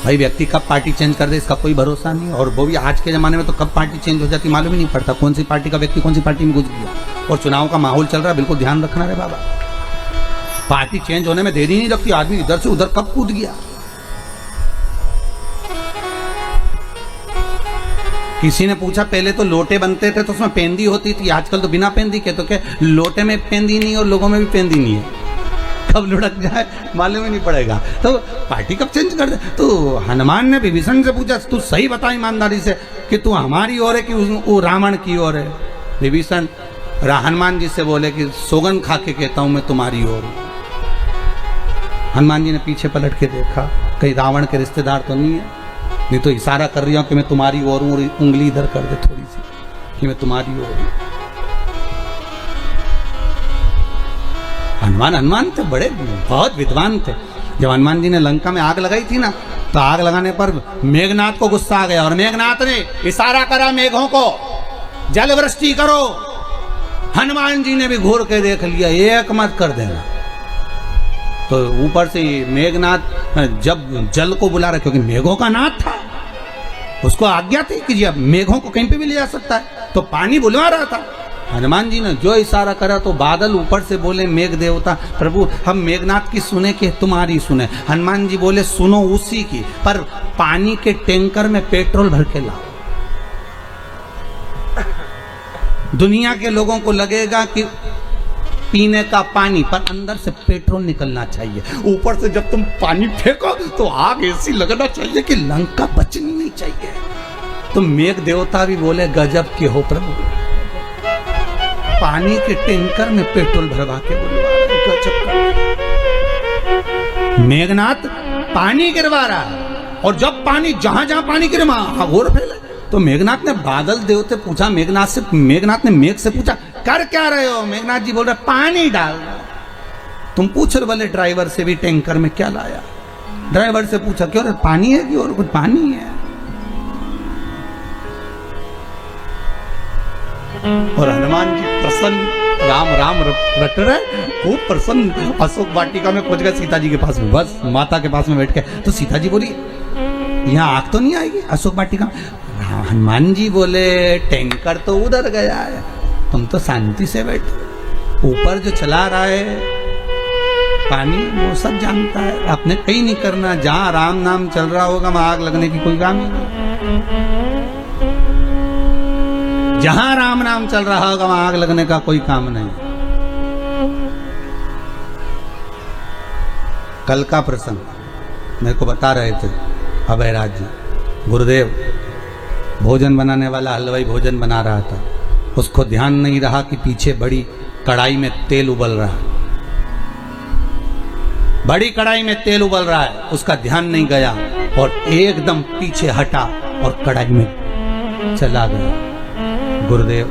भाई व्यक्ति कब पार्टी चेंज कर दे इसका कोई भरोसा नहीं, और वो भी आज के जमाने में तो कब पार्टी चेंज हो जाती मालूम ही नहीं पड़ता। कौन सी पार्टी का व्यक्ति कौन सी पार्टी में घुस गया, और चुनाव का माहौल चल रहा है, बिल्कुल ध्यान रखना रे बाबा। पार्टी चेंज होने में देरी नहीं लगती, आदमी इधर से उधर कब कूद गया। किसी ने पूछा पहले तो लोटे बनते थे तो उसमें पेंदी होती थी, आजकल तो बिना पेंदी के, तो क्या लोटे में पेंदी नहीं और लोगों में भी पेंदी नहीं है, कब लुढ़क जाए मालूम ही नहीं पड़ेगा। तो पार्टी कब चेंज कर दे। तो हनुमान ने विभीषण से पूछा, तू सही बता ईमानदारी से कि तू हमारी ओर है कि वो रावण की ओर है। विभीषण हनुमान जी से बोले कि सौगंध खा के कहता हूं मैं तुम्हारी ओर हूं। हनुमान जी ने पीछे पलट के देखा, कहीं रावण के रिश्तेदार तो नहीं है, नहीं तो इशारा कर रही हूं कि मैं तुम्हारी ओर हूं, और उंगली इधर कर दे थोड़ी सी कि मैं तुम्हारी ओर हूं। हनुमान थे बड़े, बहुत विद्वान थे। जब हनुमान जी ने लंका में आग लगाई थी ना, तो आग लगाने पर मेघनाथ को गुस्सा आ गया, और मेघनाथ ने इशारा करा मेघों को, जल वृष्टि करो। हनुमान जी ने भी घूर के देख लिया, एक मत कर देना। तो ऊपर से मेघनाथ जब जल को बुला रहा, क्योंकि मेघों का नाथ था, उसको आज्ञा थी कि अब मेघों को कहीं पे भी ले जा सकता है, तो पानी बुलवा रहा था। हनुमान जी ने जो इशारा करा तो बादल ऊपर से बोले, मेघ देवता प्रभु हम मेघनाथ की सुने कि तुम्हारी सुने। हनुमान जी बोले, सुनो उसी की, पर पानी के टैंकर में पेट्रोल भर के लाओ। दुनिया के लोगों को लगेगा कि पीने का पानी, पर अंदर से पेट्रोल निकलना चाहिए। ऊपर से जब तुम पानी फेंको तो आग ऐसी लगना चाहिए कि लंका बचनी नहीं चाहिए। तो मेघ देवता भी बोले, गजब के हो प्रभु, पानी के टैंकर में पेट्रोल भरवा के बुलवा रहे, गजब का। मेघनाथ पानी गिरवा रहा है, और जब पानी जहां जहां पानी गिरे वहां घोर फैले। तो मेघनाथ ने बादल देवते पूछा, मेघनाथ ने मेघ से पूछा, कर क्या रहे हो? मेघनाथ जी बोल रहे, पानी डाल रहा। तुम पूछ रहे बोले ड्राइवर से भी टैंकर में क्या लाया? ड्राइवर से पूछा, क्यों रे पानी है कि और कुछ? पानी है। और हनुमान जी प्रसन्न, राम राम रट रहे, खूब प्रसन्न। अशोक वाटिका में पहुंच गए सीता जी के पास में, बस माता के पास में बैठ गए। तो सीता जी बोली, यहाँ आग तो नहीं आएगी अशोक वाटिका में? हनुमान जी बोले, टैंकर तो उधर गया है, तुम तो शांति से बैठो। ऊपर जो चला रहा है पानी वो सब जानता है, आपने कहीं नहीं करना। जहां राम नाम चल रहा होगा वहां आग लगने की कोई काम ही नहीं। जहां राम नाम चल रहा होगा वहां आग लगने का कोई काम नहीं। कल का प्रसंग मेरे को बता रहे थे अभयराज जी, गुरुदेव भोजन बनाने वाला हलवाई भोजन बना रहा था, उसको ध्यान नहीं रहा कि पीछे बड़ी कढ़ाई में तेल उबल रहा है। बड़ी कढ़ाई में तेल उबल रहा है, उसका ध्यान नहीं गया और एकदम पीछे हटा और कढ़ाई में चला गया। गुरुदेव,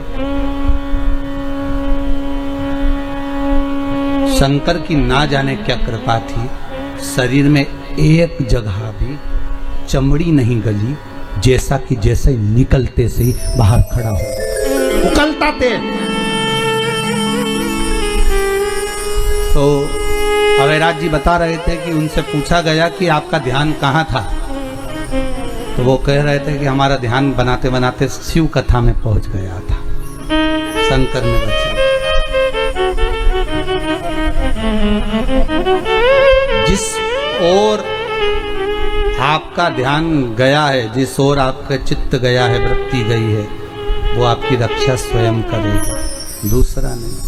शंकर की ना जाने क्या कृपा थी, शरीर में एक जगह भी चमड़ी नहीं गली, जैसा कि जैसे निकलते से ही बाहर खड़ा हो उकलता तेल। तो अभयराज जी बता रहे थे कि उनसे पूछा गया कि आपका ध्यान कहाँ था, तो वो कह रहे थे कि हमारा ध्यान बनाते बनाते शिव कथा में पहुंच गया था, शंकर ने बचा। जिस ओर आपका ध्यान गया है, जिस ओर आपका चित्त गया है, वृत्ति गई है, वो आपकी रक्षा स्वयं करेगा, दूसरा नहीं।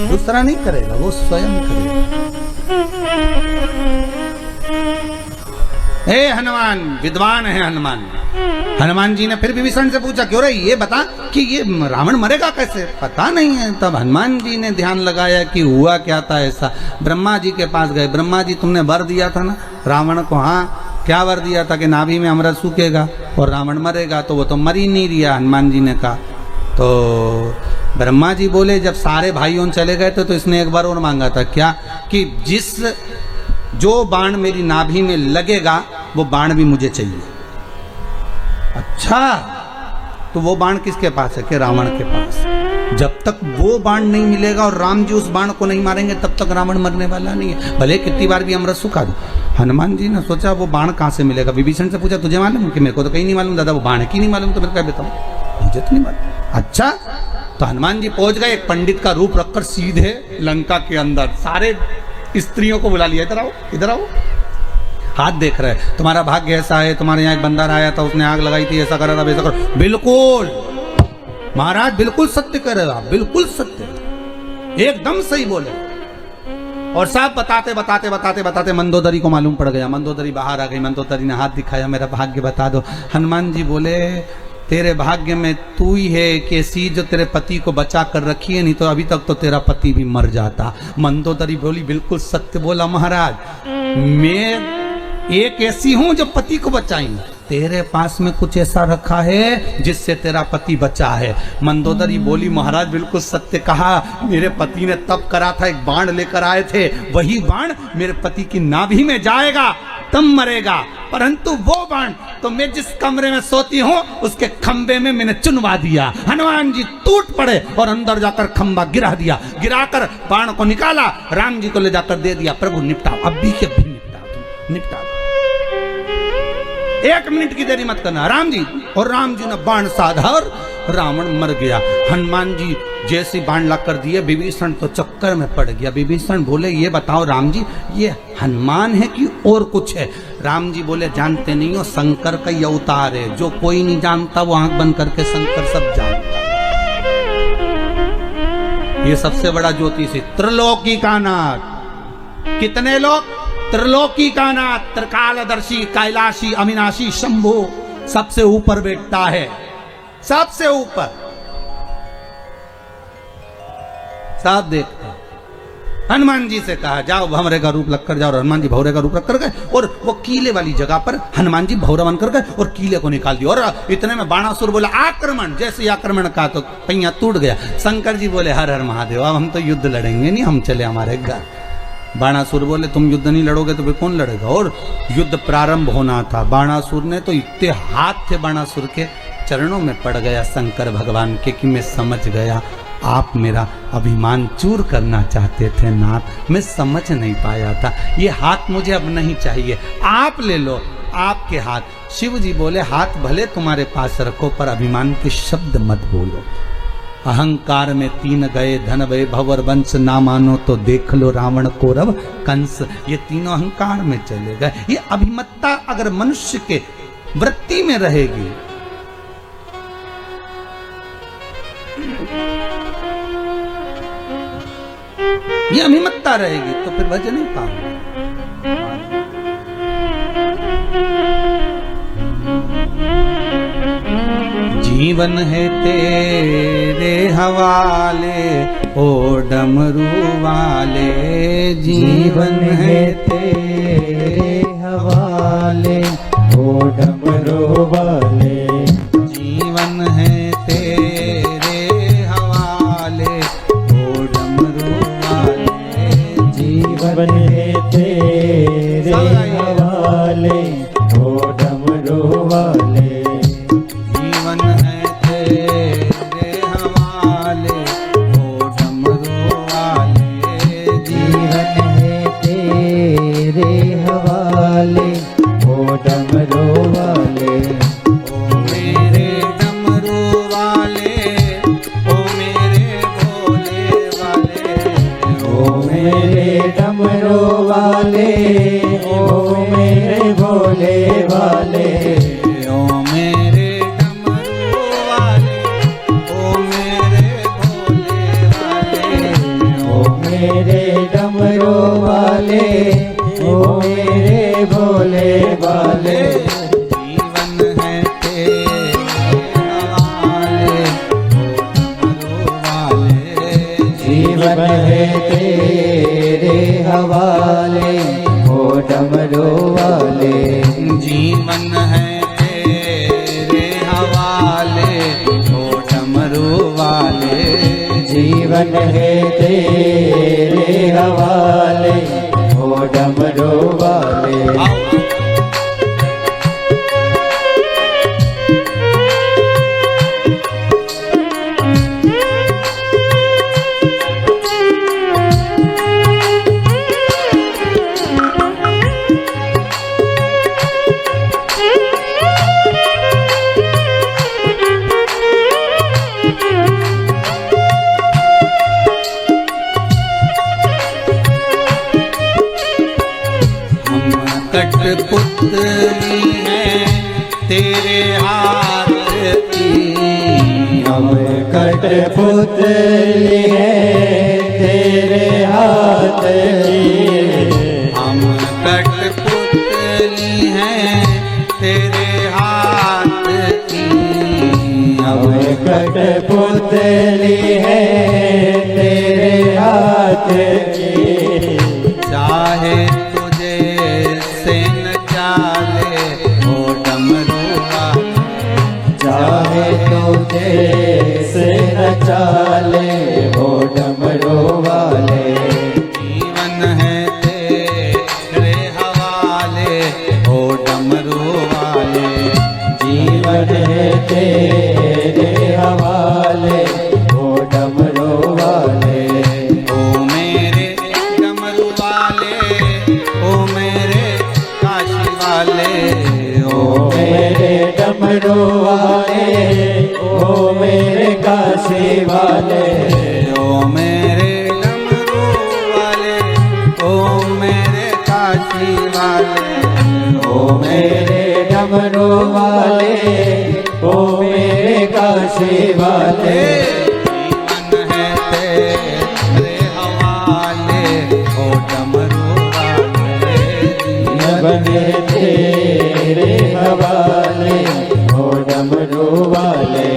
दूसरा नहीं करेगा, वो स्वयं करेगा। हे हनुमान, विद्वान है हनुमान। हनुमान जी ने फिर विभीषण से पूछा, क्यों रे ये बता कि ये रावण मरेगा कैसे? पता नहीं है। तब हनुमान जी ने ध्यान लगाया कि हुआ क्या था ऐसा। ब्रह्मा जी के पास गए, ब्रह्मा जी तुमने वर दिया था ना रावण को हाँ क्या वर दिया था कि नाभि में अमृत सूखेगा और रावण मरेगा, तो वो तो मर ही नहीं रिया। हनुमान जी ने कहा। तो ब्रह्मा जी बोले जब सारे भाइयों चले गए तो इसने एक बार और मांगा था, क्या कि जो बाण मेरी नाभि में लगेगा वो बाण भी मुझे चाहिए। अच्छा, तो वो बाण किसके पास है? कि रावण के पास। जब तक वो बाण नहीं मिलेगा और राम जी उस बाण को नहीं मारेंगे तब तक रावण मरने वाला नहीं है, भले कितनी बार भी अमृत सुखा दो। हनुमान जी ने सोचा वो बाण कहाँ से मिलेगा। विभीषण से पूछा तुझे मालूम? कि मेरे को तो कहीं नहीं मालूम दादा, वो बाण की नहीं मालूम। तो मेरे को बताओ, मुझे तो नहीं मालूम। अच्छा, तो हनुमान जी पहुंच गए, एक पंडित का रूप रखकर सीधे लंका के अंदर सारे स्त्रियों को बुला लिया, इधर आओ इधर आओ। हाथ देख रहे, तुम्हारा भाग्य ऐसा है, तुम्हारे यहाँ एक बंदर आया था, उसने आग लगाई थी, ऐसा कर रहा था, वैसा करो। बिल्कुल महाराज, बिल्कुल सत्य कर रहे हो आप, बिल्कुल सत्य, एकदम सही बोले। और सब बताते बताते बताते बताते मंदोदरी को मालूम पड़ गया। मंदोदरी बाहर आ गई, मंदोदरी ने हाथ दिखाया, मेरा भाग्य बता दो। हनुमान जी बोले तेरे भाग्य में तू ही है कि ऐसी जो तेरे पति को बचा कर रखी है, नहीं तो अभी तक तो तेरा पति भी मर जाता। मंदोदरी बोली बिल्कुल सत्य बोला महाराज, मैं एक ऐसी हूं जो पति को बचाई, तेरे पास में कुछ ऐसा रखा है जिससे तेरा पति बचा है। मंदोदरी बोली महाराज बिल्कुल सत्य कहा, मेरे पति ने तप करा था, एक बाण लेकर आए थे, वही बाण मेरे पति की नाभि में जाएगा तब मरेगा, परंतु वो बाण तो मैं जिस कमरे में सोती हूँ उसके खंबे में मैंने चुनवा दिया। हनुमान जी टूट पड़े और अंदर जाकर खंबा गिरा दिया, गिराकर बाण को निकाला, राम जी को ले जाकर दे दिया, प्रभु निपटाओ, अभी के अभी निपटाओ, तुम निपटाओ, 1 मिनट की देरी मत करना। राम जी, और राम जी ने बाण साधा और रावण मर गया। हनुमान जी जैसे बाण ला कर दिए, विभीषण तो चक्कर में पड़ गया। विभीषण बोले ये बताओ राम जी, ये हनुमान है कि और कुछ है? राम जी बोले जानते नहीं हो, शंकर का ये अवतार है, जो कोई नहीं जानता वो आंख बंद करके शंकर सब जानता। ये सबसे बड़ा ज्योतिषी, त्रिलोकी का नाथ। कितने लोग? त्रिलोकी का नाथ, त्रिकालदर्शी, कैलाशी, अविनाशी, शंभु, सबसे ऊपर बैठता है, सबसे ऊपर, सब देखते। हनुमान जी से कहा जाओ भंवरे का रूप रख कर जाओ, हनुमान जी भंवरे का रूप रख कर गए और वो कीले वाली जगह पर हनुमान जी भंवरा बन कर गए और कीले को निकाल दिया। और इतने में बाणासुर बोला आक्रमण, जैसे आक्रमण का तो पहिया टूट गया। शंकर जी बोले हर हर महादेव, अब हम तो युद्ध लड़ेंगे नहीं, हम चले हमारे घर। बाणासुर बोले तुम युद्ध नहीं लड़ोगे तो फिर कौन लड़ेगा? और युद्ध प्रारंभ होना था। बाणासुर ने तो इतने हाथ थे बाणासुर के, चरणों में पड़ गया शंकर भगवान के कि मैं समझ गया, आप मेरा अभिमान चूर करना चाहते थे नाथ, मैं समझ नहीं पाया था, ये हाथ मुझे अब नहीं चाहिए, आप ले लो आपके हाथ। शिव जी बोले हाथ भले तुम्हारे पास रखो पर अभिमान के शब्द मत बोलो। अहंकार में 3 गए, धन भय भवर वंश, ना मानो तो देख लो रावण कौरव कंस। ये तीनों अहंकार में चले गए। ये अभिमत्ता अगर मनुष्य के वृत्ति में रहेगी, ये अभिमत्ता रहेगी तो फिर भजन नहीं पाओगे। जीवन है तेरे हवाले ओ डमरू वाले, जीवन है तेरे हवाले ओ डमरू वाले, जीवन है तेरे हवाले ओ डमरू वाले, जीवन है तेरे हवाले ओ डमरू वाले, जीवन है तेरे हवाले ओ डमरू वाले, जीवन है तेरे हवाले ओ डमरू वाले। ओ मेरे डमरू वाले, ओ मेरे भोले वाले, ओ मेरे डमरू वाले, ओ मेरे भोले वाले, ओ मेरे डमरू वाले, ओ मेरे भोले वाले, ओ मेरे डमरू वाले, ओ मेरे भोले वाले, जीवन है तेरे हवाले ओ डमरू वाले, जीवन है तेरे हवाले ओ डमरू डमरू वाले। जीवन है तेरे हवाले ओ डमरू वाले। जीवन है तेरे हवाले ओ डमरू वाले। कठपुतली है तेरे हाथ की। हम कठपुतली है तेरे हाथ की। हम कठपुतली है तेरे हाथ की। हम कठपुतली है तेरे हाथ की। चाहे तुझे से न चाले ओ डमरू वाले। चाहे तुझे से न चाले ओ डमरू वाले। जीवन है तेरे हवाले ओ डमरू वाले। जीवन है तेरे हवाले ओ डमरू वाले। ओ मेरे डमरू वाले ओ मेरे काशी वाले। ओ मेरे डमरू वाले ओ मेरे काशी वाले। ओ मेरे डमरू वाले ओ मेरे काशी वाले। ओ मेरे डमरू वाले ओ मेरे काशी वाले। जीवन है तेरे हवाले ओ डमरू वाले। जीवन है तेरे हवाले ओ डमरू वाले।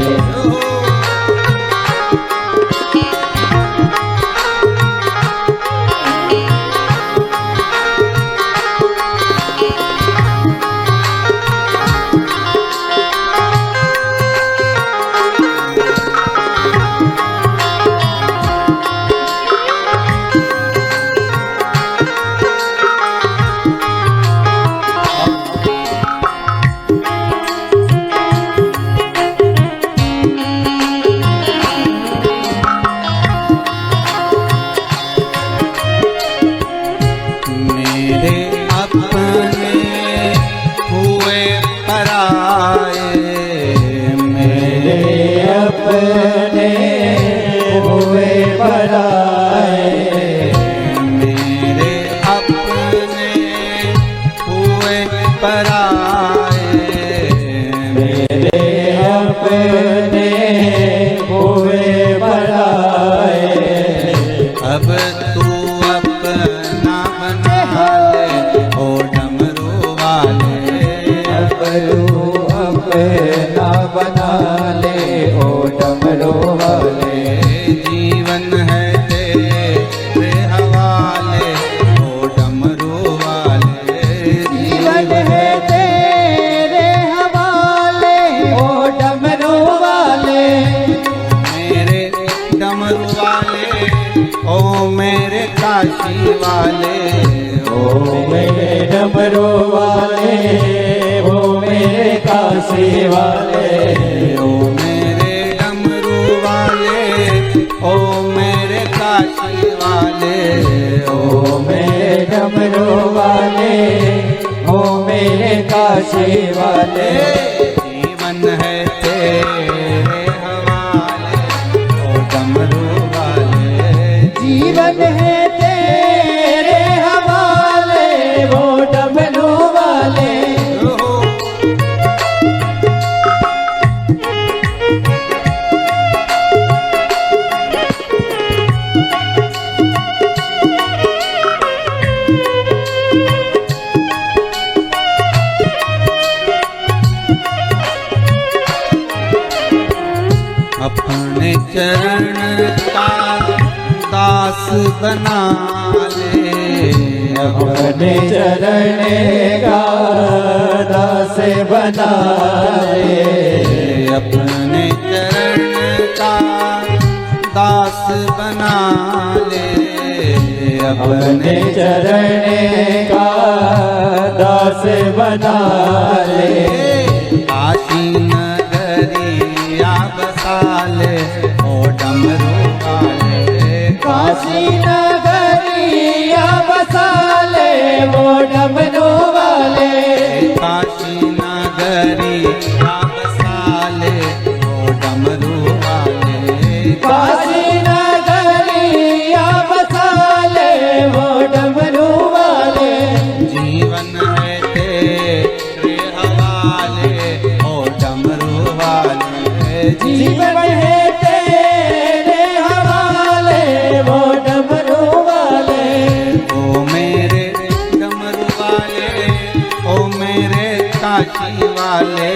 मेरे अपने हुए पराए। मेरे अपने हुए पराए। मेरे अपने हुए पराए। मेरे अपने हुए पराए। अब तू अपना बना ले ओ डमरू वाले। अब तू अपना बना ले ओ डमरू वाले। जीवन है तेरे हवाले ओ डमरू वाले। जीवन है तेरे हवाले ओ डमरू वाले। मेरे डमरू वाले ओ मेरे काशी वाले। ओ मेरे डमरू वाले ओ मेरे काशी वाले। ओ मेरे डमरू वाले ओ मेरे काशी वाले। ओ मेरे डमरू वाले ओ मेरे काशी वाले। जीवन है तेरे हवाले ओ डमरू वाले। जीवन है तेरे हवाले वो डमरू वाले। अपने चरण का दास बना ले। अपने चरण का दास बना ले, अपने चरण का दास बना ले, अपने चरण का दास बना ले, काशी नगरिया बसा ले, ओ डमरू वाले, काशी नगरिया बसा ले, वो डमरू वाले, काशी नगरिया बसा ले, ओ डमरू वाले, काशी नगरिया बसा ले, वो डमरू वाले, जीवन है तेरे हवाले, ओ डमरू वाले, जीवन है तेरे हवाले, वो डमरू वाले, ओ मेरे डमरू वाले, ओ मेरे काशी वाले,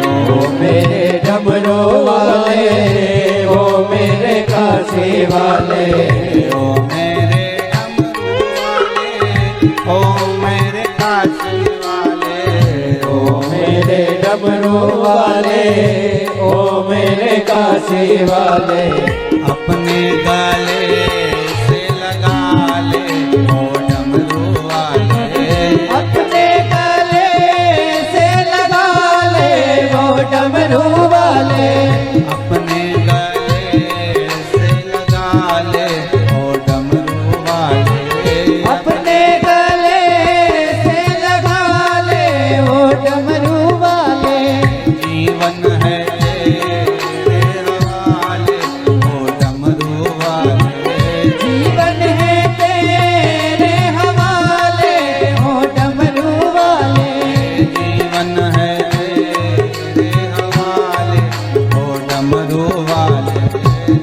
वो मेरे डमरू वाले, वो मेरे काशी वाले, ओ मेरे डमरू वाले, ओ मेरे काशी वाले, ओ मेरे डमरू वाले, ओ मेरे काशी वाले, अपने गले से लगा ले, ओ डमरू वाले, अपने गले से लगा ले, वो डमरू वाले, अपने गले से लगा ले, ओ डमरू वाले, अपने गले से लगा ले, वो डमरू वाले, जीवन है तेरे हवाले, ओ डमरू वाले, जीवन है तेरे हवाले, वो डमरू वाले,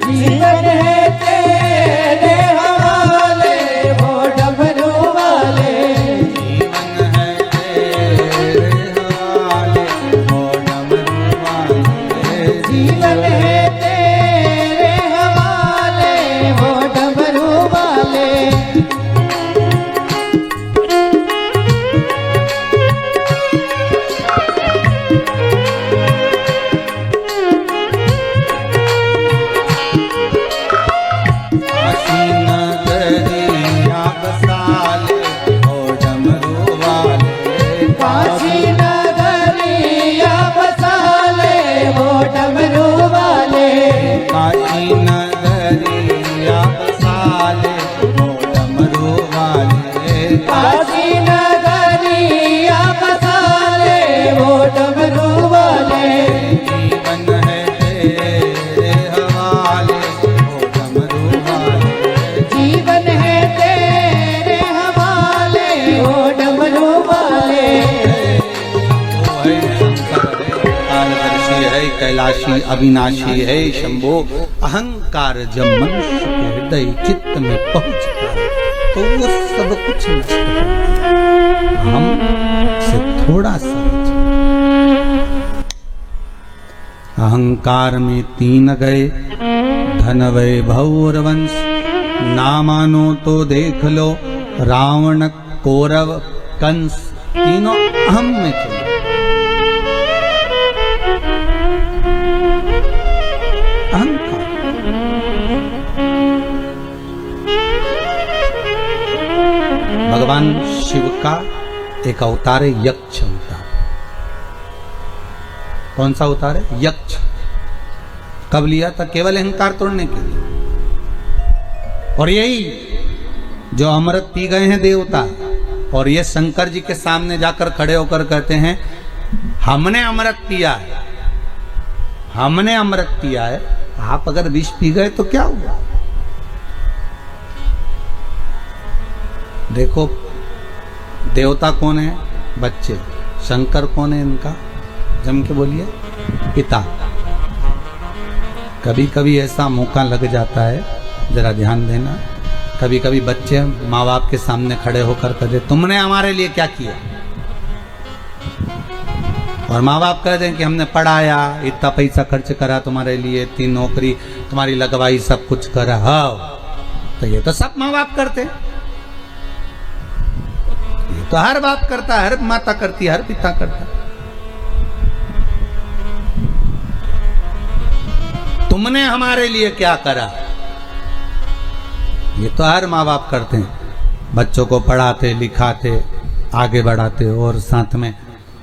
जीवन है तेरे हवाले, ओ डमरू वाले, जीवन है तेरे हवाले, वो डमरू वाले, जीवन है तेरे हवाले, ओ डमरू वाले, जीवन है तेरे हवाले, वो डमरू वाले, काशी नगरिया बसा ले, ओ डमरू वाले, काशी नगरिया बसा ले, वो डमरू वाले, काशी नगरिया बसा ले, ओ डमरू वाले, काशी नगरिया बसा ले, वो डमरू वाले, जीवन है तेरे हवाले, ओ डमरू वाले, जीवन है तेरे हवाले, वो डमरू वाले, ओ है शंकर है, कालदर्शी है, कैलाशी अविनाशी है शंभो। अहंकार जब मनुष्य के हृदय चित्त में पहुंचता है तो वो सब कुछ नष्ट कर देता है। हम से थोड़ा सा अहंकार में तीन गए, धन वैभव और वंश, ना मानो तो देख लो रावण कौरव कंस, तीनों अहम में चले। अहंकार भगवान शिव का एक अवतार है यक्ष अवतार। कौन सा अवतार है? यक्ष। कब लिया था? केवल अहंकार तोड़ने के लिए। और यही जो अमृत पी गए हैं देवता, और ये शंकर जी के सामने जाकर खड़े होकर कहते हैं हमने अमृत पिया है, हमने अमृत पिया है। आप अगर विष पी गए तो क्या हुआ? देखो देवता कौन है? बच्चे। शंकर कौन है इनका? जम के बोलिए, पिता। कभी कभी ऐसा मौका लग जाता है, जरा ध्यान देना, कभी कभी बच्चे माँ बाप के सामने खड़े होकर कहते तुमने हमारे लिए क्या किया, और माँ बाप कह दें कि हमने पढ़ाया, इतना पैसा खर्च करा तुम्हारे लिए, इतनी नौकरी तुम्हारी लगवाई, सब कुछ करा। हाँ, तो ये तो सब माँ बाप करते। तो हर बाप करता, हर माता करती, हर पिता करता। तुमने हमारे लिए क्या करा, ये तो हर माँ बाप करते हैं। बच्चों को पढ़ाते लिखाते आगे बढ़ाते और साथ में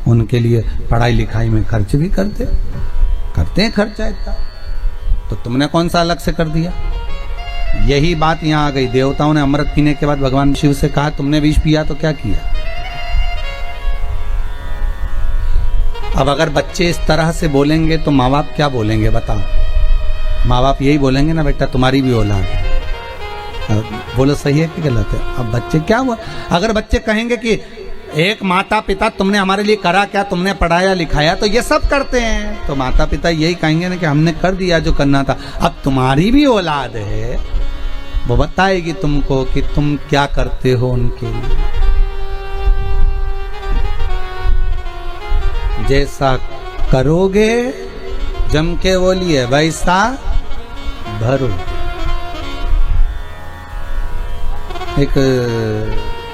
उनके लिए पढ़ाई लिखाई में खर्च भी करते हैं खर्चा इतना। तो तुमने कौन सा अलग से कर दिया? यही बात यहां आ गई। देवताओं ने अमृत पीने के बाद भगवान शिव से कहा तुमने विष पिया तो क्या किया? अब अगर बच्चे इस तरह से बोलेंगे तो माँ बाप क्या बोलेंगे बताओ? माँ बाप यही बोलेंगे ना, बेटा तुम्हारी भी औलाद है। बोलो सही है कि गलत है? अब बच्चे क्या हुआ? अगर बच्चे कहेंगे कि एक माता पिता तुमने हमारे लिए करा क्या, तुमने पढ़ाया लिखाया, तो ये सब करते हैं, तो माता पिता यही कहेंगे ना कि हमने कर दिया जो करना था। अब तुम्हारी भी औलाद है, वो बताएगी तुमको कि तुम क्या करते हो उनके लिए। जैसा करोगे जम के बोलिए वैसा भरो। एक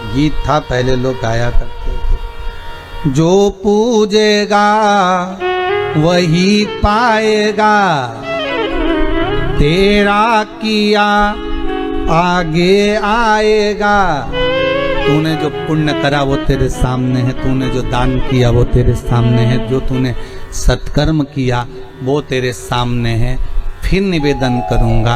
गीत था पहले लोग गाया करते थे, जो पूजेगा वही पाएगा, तेरा किया आगे आएगा। तूने जो पुण्य करा वो तेरे सामने है, तूने जो दान किया वो तेरे सामने है, जो तूने सत्कर्म किया वो तेरे सामने है। फिर निवेदन करूंगा,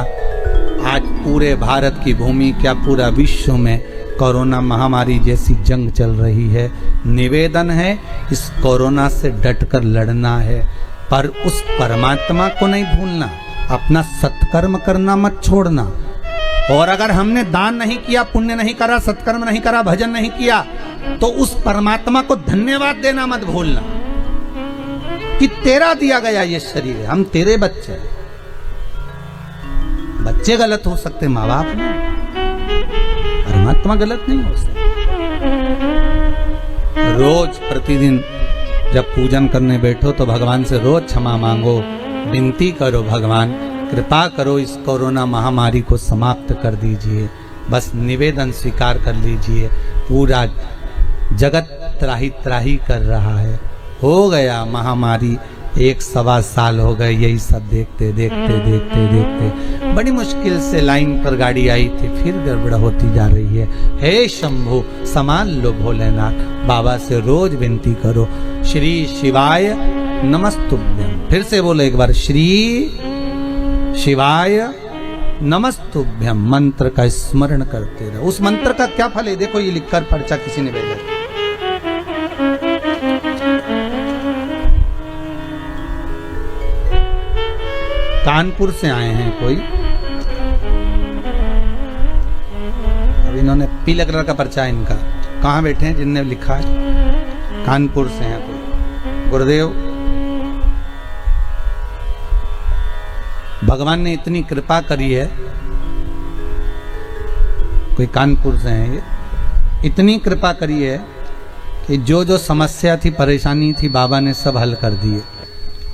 आज पूरे भारत की भूमि क्या पूरा विश्व में कोरोना महामारी जैसी जंग चल रही है। निवेदन है इस कोरोना से डटकर लड़ना है, पर उस परमात्मा को नहीं भूलना, अपना सत्कर्म करना मत छोड़ना। और अगर हमने दान नहीं किया, पुण्य नहीं करा, सत्कर्म नहीं करा, भजन नहीं किया, तो उस परमात्मा को धन्यवाद देना मत भूलना कि तेरा दिया गया ये शरीर है, हम तेरे बच्चे हैं। बच्चे गलत हो सकते, माँ बाप नहीं, परमात्मा गलत नहीं हो सकता। रोज प्रतिदिन जब पूजन करने बैठो तो भगवान से रोज क्षमा मांगो, विनती करो, भगवान कृपा करो इस कोरोना महामारी को समाप्त कर दीजिए। बस निवेदन स्वीकार कर लीजिए। पूरा जगत त्राही त्राही कर रहा है। हो गया महामारी, 1-1.25 साल हो गए यही सब देखते देखते देखते देखते। बड़ी मुश्किल से लाइन पर गाड़ी आई थी, फिर गड़बड़ होती जा रही है। हे शंभु संभाल लो भोलेनाथ। बाबा से रोज विनती करो, श्री शिवाय नमस्तुभ्यम। फिर से बोलो एक बार, श्री शिवाय नमस्तुभ्यम। मंत्र का स्मरण करते रहो। उस मंत्र का क्या फल है देखो, ये लिखकर पर्चा किसी ने भेजा। कानपुर से आए हैं कोई, अब इन्होंने पीले कलर का पर्चा है इनका। कहाँ बैठे हैं जिनने लिखा है? कानपुर से हैं कोई। गुरुदेव, भगवान ने इतनी कृपा करी है, कोई कानपुर से हैं ये, इतनी कृपा करी है कि जो जो समस्या थी, परेशानी थी, बाबा ने सब हल कर दिए।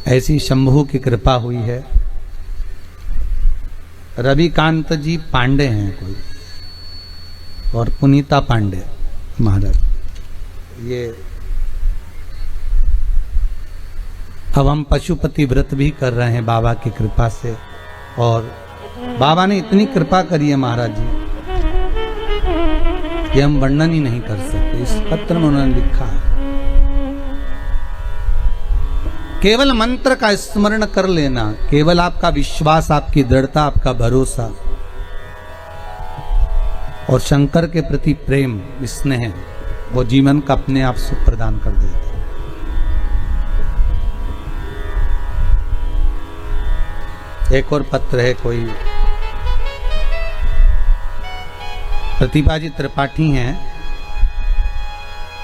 ऐसी शंभू की कृपा हुई है। रविकांत जी पांडे हैं कोई, और पुनीता पांडे महाराज। ये अब हम पशुपति व्रत भी कर रहे हैं बाबा की कृपा से, और बाबा ने इतनी कृपा करी है महाराज जी कि हम वर्णन ही नहीं कर सकते। इस पत्र में उन्होंने लिखा है, केवल मंत्र का स्मरण कर लेना, केवल आपका विश्वास, आपकी दृढ़ता, आपका भरोसा और शंकर के प्रति प्रेम, स्नेह, वो जीवन का अपने आप सुख प्रदान कर देता है। एक और पत्र है कोई, प्रतिभा जी त्रिपाठी हैं,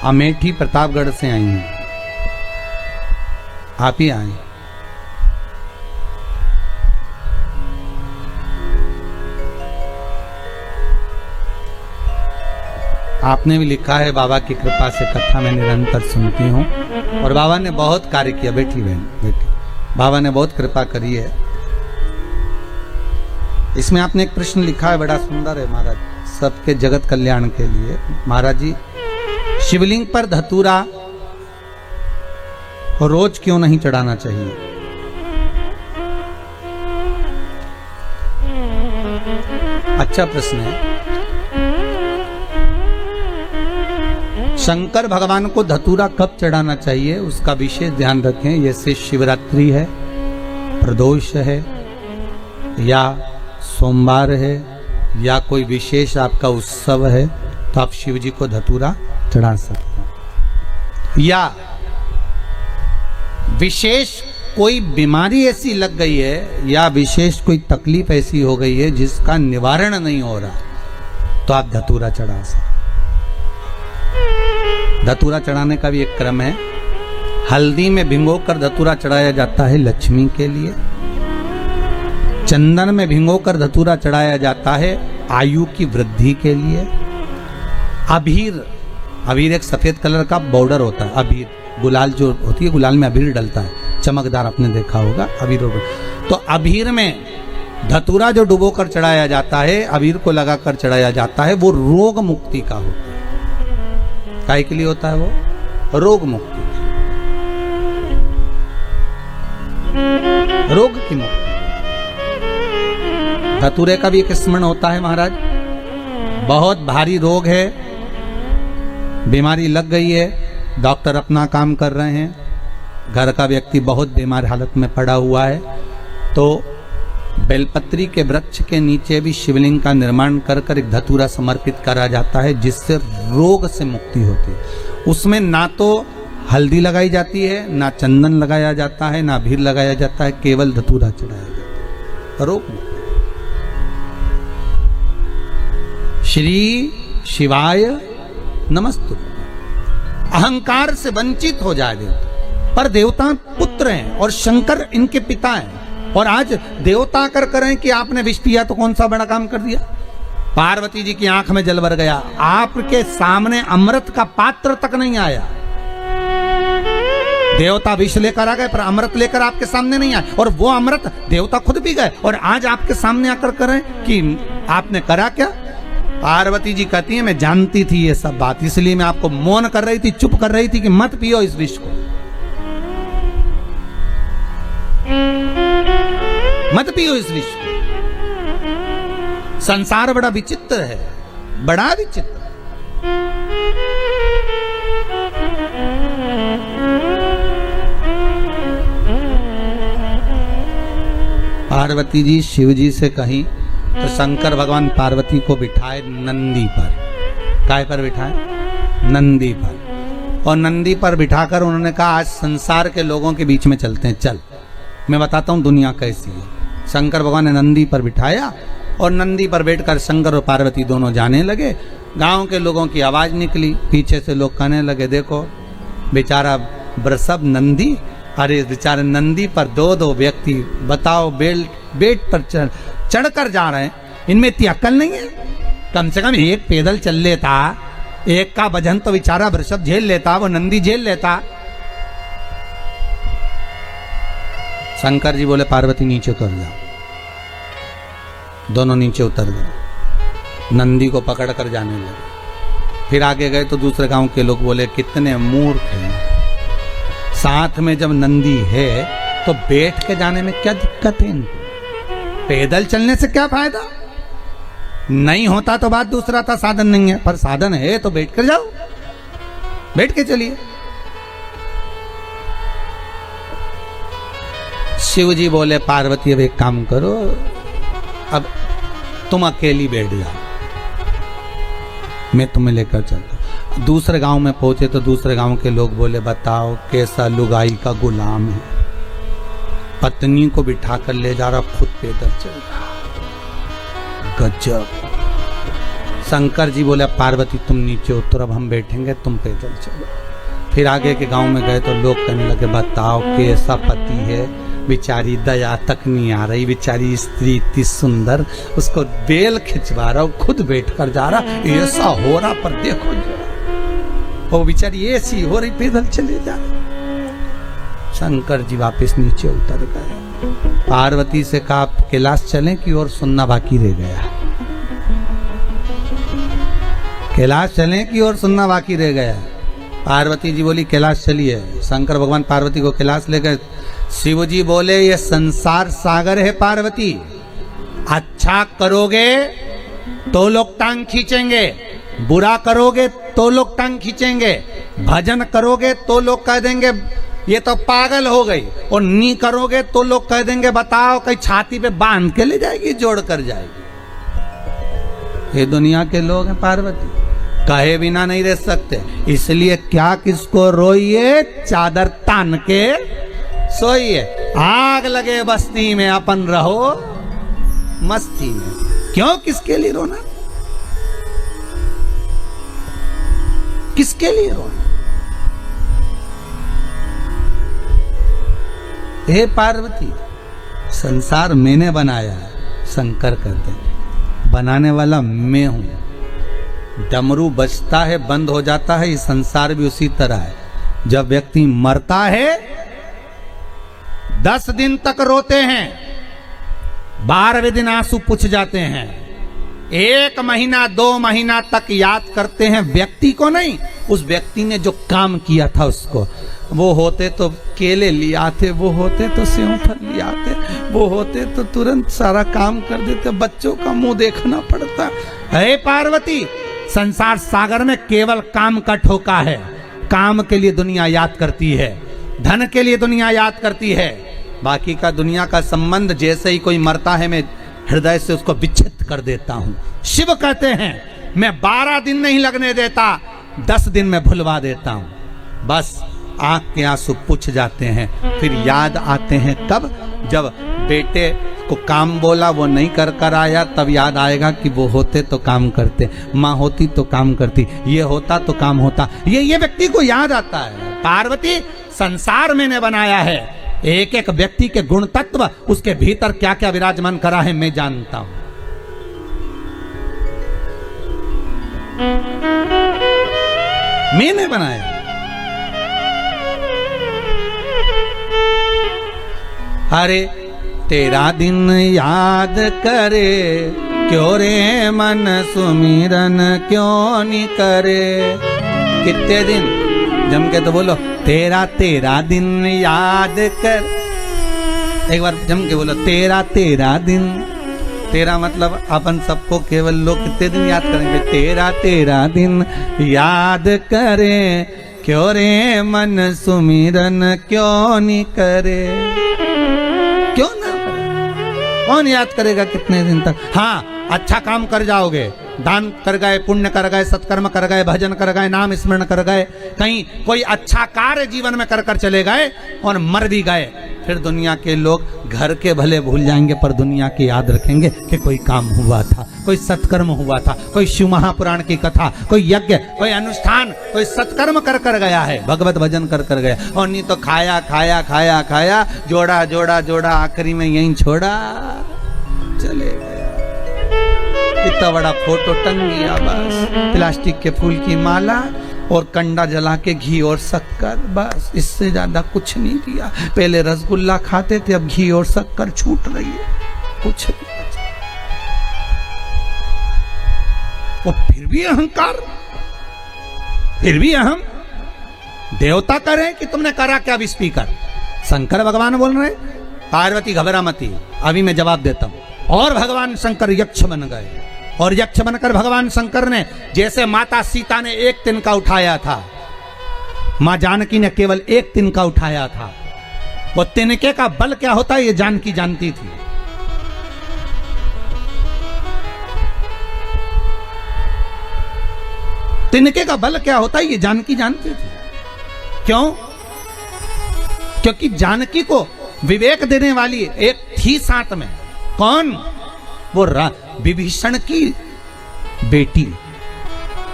अमेठी प्रतापगढ़ से आई हैं। आप ही आए। आपने भी लिखा है, बाबा की कृपा से कथा मैं निरंतर सुनती हूँ और बाबा ने बहुत कार्य किया। बेटी बहन बेटी, बाबा ने बहुत कृपा करी है। इसमें आपने एक प्रश्न लिखा है, बड़ा सुंदर है महाराज, सबके जगत कल्याण के लिए। महाराज जी, शिवलिंग पर धतूरा रोज क्यों नहीं चढ़ाना चाहिए? अच्छा प्रश्न है। शंकर भगवान को धतूरा कब चढ़ाना चाहिए उसका विशेष ध्यान रखें। जैसे शिवरात्रि है, प्रदोष है, या सोमवार है, या कोई विशेष आपका उत्सव है, तो आप शिव जी को धतूरा चढ़ा सकते हैं। या विशेष कोई बीमारी ऐसी लग गई है, या विशेष कोई तकलीफ ऐसी हो गई है जिसका निवारण नहीं हो रहा, तो आप धतूरा चढ़ा सकते। धतूरा चढ़ाने का भी एक क्रम है। हल्दी में भिगोकर धतूरा चढ़ाया जाता है लक्ष्मी के लिए। चंदन में भिगोकर धतूरा चढ़ाया जाता है आयु की वृद्धि के लिए। अबीर एक सफेद कलर का बॉर्डर होता है। अबीर गुलाल जो होती है, गुलाल में अबीर डलता है, चमकदार, आपने देखा होगा अबीर। तो अबीर में धतूरा जो डुबो कर चढ़ाया जाता है, अबीर को लगाकर चढ़ाया जाता है, वो रोग मुक्ति का होता है। काय के लिए होता है? वो रोग मुक्ति, रोग की मुक्ति। धतूरे का भी एक स्मरण होता है महाराज। बहुत भारी रोग है, बीमारी लग गई है, डॉक्टर अपना काम कर रहे हैं, घर का व्यक्ति बहुत बीमार हालत में पड़ा हुआ है, तो बेलपत्री के वृक्ष के नीचे भी शिवलिंग का निर्माण कर कर एक धतूरा समर्पित करा जाता है, जिससे रोग से मुक्ति होती है। उसमें ना तो हल्दी लगाई जाती है, ना चंदन लगाया जाता है, ना अबीर लगाया जाता है, केवल धतूरा चढ़ाया जाता है। रोग मुक्ति। श्री शिवाय नमस्तु। अहंकार से वंचित हो जाए देवता, पर देवता पुत्र हैं और शंकर इनके पिता हैं, और आज देवता कर करें कि आपने विष पिया तो कौन सा बड़ा काम कर दिया। पार्वती जी की आंख में जल भर गया, आपके सामने अमृत का पात्र तक नहीं आया। देवता विष लेकर आ गए पर अमृत लेकर आपके सामने नहीं आए, और वो अमृत देवता खुद पी गए, और आज आपके सामने आकर करें कि आपने करा क्या। पार्वती जी कहती है मैं जानती थी ये सब बात, इसलिए मैं आपको मौन कर रही थी, चुप कर रही थी कि मत पियो इस विष को, मत पियो इस विष को। संसार बड़ा विचित्र है, बड़ा विचित्र। पार्वती जी शिव जी से कहीं तो शंकर भगवान पार्वती को बिठाए नंदी पर। काय पर बिठाए? नंदी पर। और नंदी पर बिठाकर उन्होंने कहा आज संसार के लोगों के बीच में चलते हैं, चल मैं बताता हूं दुनिया कैसी है। शंकर भगवान ने नंदी पर बिठाया, और नंदी पर बैठकर शंकर और पार्वती दोनों जाने लगे। गांव के लोगों की आवाज निकली, पीछे से लोग कहने लगे देखो बेचारा वृषभ नंदी, अरे बेचारे नंदी पर दो व्यक्ति, बताओ बेट पर चढ़कर जा रहे हैं, इनमें इतनी अक्ल नहीं है। कम से कम एक पैदल चल लेता, एक का वजन तो बेचारा वृषभ झेल लेता, वो नंदी झेल लेता। शंकर जी बोले पार्वती नीचे उतर जाओ। दोनों नीचे उतर गए, नंदी को पकड़ कर जाने लगे। फिर आगे गए तो दूसरे गांव के लोग बोले कितने मूर्ख हैं, साथ में जब नंदी है तो बैठ के जाने में क्या दिक्कत है इनको, पैदल चलने से क्या फायदा। नहीं होता तो बात दूसरा था, साधन नहीं है, पर साधन है तो बैठ कर जाओ, बैठ के चलिए। शिव जी बोले पार्वती अब एक काम करो, अब तुम अकेली बैठ जाओ, मैं तुम्हें लेकर चलता। दूसरे गांव में पहुंचे तो दूसरे गांव के लोग बोले बताओ कैसा लुगाई का गुलाम है, पत्नी को बिठा कर ले जा रहा, खुद पैदल चल रहा, गजब। शंकर जी बोले पार्वती तुम नीचे उतर, अब हम बैठेंगे, तुम पैदल चलो। फिर आगे के गांव में गए तो लोग कहने लगे बताओ कैसा पति है, बेचारी दया तक नहीं आ रही, बेचारी स्त्री इतनी सुंदर, उसको बेल खिंचवा रहा, खुद बैठ कर जा रहा, ऐसा हो रहा, पर देखो वो बेचारी ऐसी हो रही, पैदल चले जा रहे। शंकर जी वापस नीचे उतर गए। पार्वती से कहा कैलाश चलें कि और सुनना बाकी रह गया, कैलाश चलें कि और सुनना बाकी रह गया। पार्वती जी बोली कैलाश चलिए। शंकर भगवान पार्वती को कैलाश ले गए। शिव जी बोले ये संसार सागर है पार्वती, अच्छा करोगे तो लोग टांग खींचेंगे, बुरा करोगे तो लोग टांग खींचेंगे, भजन करोगे तो लोग कह देंगे ये तो पागल हो गई, और नी करोगे तो लोग कह देंगे बताओ कहीं छाती पे बांध के ले जाएगी, जोड़ कर जाएगी। ये दुनिया के लोग हैं पार्वती, कहे बिना नहीं रह सकते। इसलिए क्या किसको रोइए, चादर तान के सोइए। आग लगे बस्ती में अपन रहो मस्ती में। क्यों, किसके लिए रोना, किसके लिए रोना? हे पार्वती, संसार मैंने बनाया है, शंकर कहते हैं, बनाने वाला मैं हूं। डमरू बजता है, बंद हो जाता है, ये संसार भी उसी तरह है। जब व्यक्ति मरता है 10 दिन तक रोते हैं, 12वें दिन आंसू पुछ जाते हैं, 1 महीना 2 महीना तक याद करते हैं व्यक्ति को नहीं, उस व्यक्ति ने जो काम किया था उसको। वो होते तो केले ले आते, वो होते तो सेव फल ले आते, वो होते तो तुरंत सारा काम कर देते। बच्चों का मुंह देखना पड़ता है। पार्वती, संसार सागर में केवल काम का ठोका है। काम के लिए दुनिया याद करती है, धन के लिए दुनिया याद करती है, बाकी का दुनिया का संबंध जैसे ही कोई मरता है मैं हृदय से उसको विच्छेद कर देता हूं। शिव कहते हैं मैं 12 दिन नहीं लगने देता, 10 दिन में भुलवा देता हूं। बस आंख के आंसू पुछ जाते हैं। फिर याद आते हैं कब, जब बेटे को काम बोला वो नहीं कर कर आया, तब याद आएगा कि वो होते तो काम करते, माँ होती तो काम करती, ये होता तो काम होता। ये व्यक्ति को याद आता है। पार्वती, संसार मैंने बनाया है, एक एक व्यक्ति के गुण तत्व उसके भीतर क्या क्या विराजमान करा है मैं जानता हूं। मैंने बनाया। अरे तेरा दिन याद करे, क्यों रे मन सुमिरन क्यों नहीं करे। कितने दिन जम के तो बोलो, तेरा तेरा दिन याद कर। एक बार जम के बोलो, तेरा तेरा दिन। तेरा मतलब अपन सबको केवल लोग कितने दिन याद करेंगे, तेरा तेरा दिन याद करे, क्यों रे मन सुमिरन क्यों नहीं करे। क्यों ना करे, कौन याद करेगा कितने दिन तक। हाँ, अच्छा काम कर जाओगे, दान कर गए, पुण्य कर गए, सत्कर्म कर गए, भजन कर गए, नाम स्मरण कर गए, कहीं कोई अच्छा कार्य जीवन में कर कर चले गए और मर भी गए, फिर दुनिया के लोग घर के भले भूल जाएंगे पर दुनिया के याद रखेंगे कि कोई काम हुआ था, कोई सत्कर्म हुआ था, कोई शिव महापुराण की कथा, कोई यज्ञ, कोई अनुष्ठान, कोई सत्कर्म कर कर गया है, भगवत भजन कर कर गया। और नहीं तो खाया खाया खाया खाया, जोड़ा जोड़ा जोड़ा, आखिरी में यहीं छोड़ा, चले गया। इतना बड़ा फोटो टंग गया, बस प्लास्टिक के फूल की माला और कंडा जला के घी और शक्कर, बस इससे ज्यादा कुछ नहीं किया। पहले रसगुल्ला खाते थे, अब घी और शक्कर छूट रही है, कुछ नहीं बचा। और फिर भी अहंकार, फिर भी अहम। देवता करें कि तुमने करा क्या स्पीकर। शंकर भगवान बोल रहे, पार्वती घबरा मती, अभी मैं जवाब देता हूं। और भगवान शंकर यक्ष बन गए, और यक्ष बनकर भगवान शंकर ने जैसे माता सीता ने 1 तिनका उठाया था, मां जानकी ने केवल 1 तिनका उठाया था। वो तिनके का बल क्या होता है ये जानकी जानती थी। तिनके का बल क्या होता है ये जानकी जानती थी। क्यों? क्योंकि जानकी को विवेक देने वाली एक थी साथ में। कौन? वो विभीषण की बेटी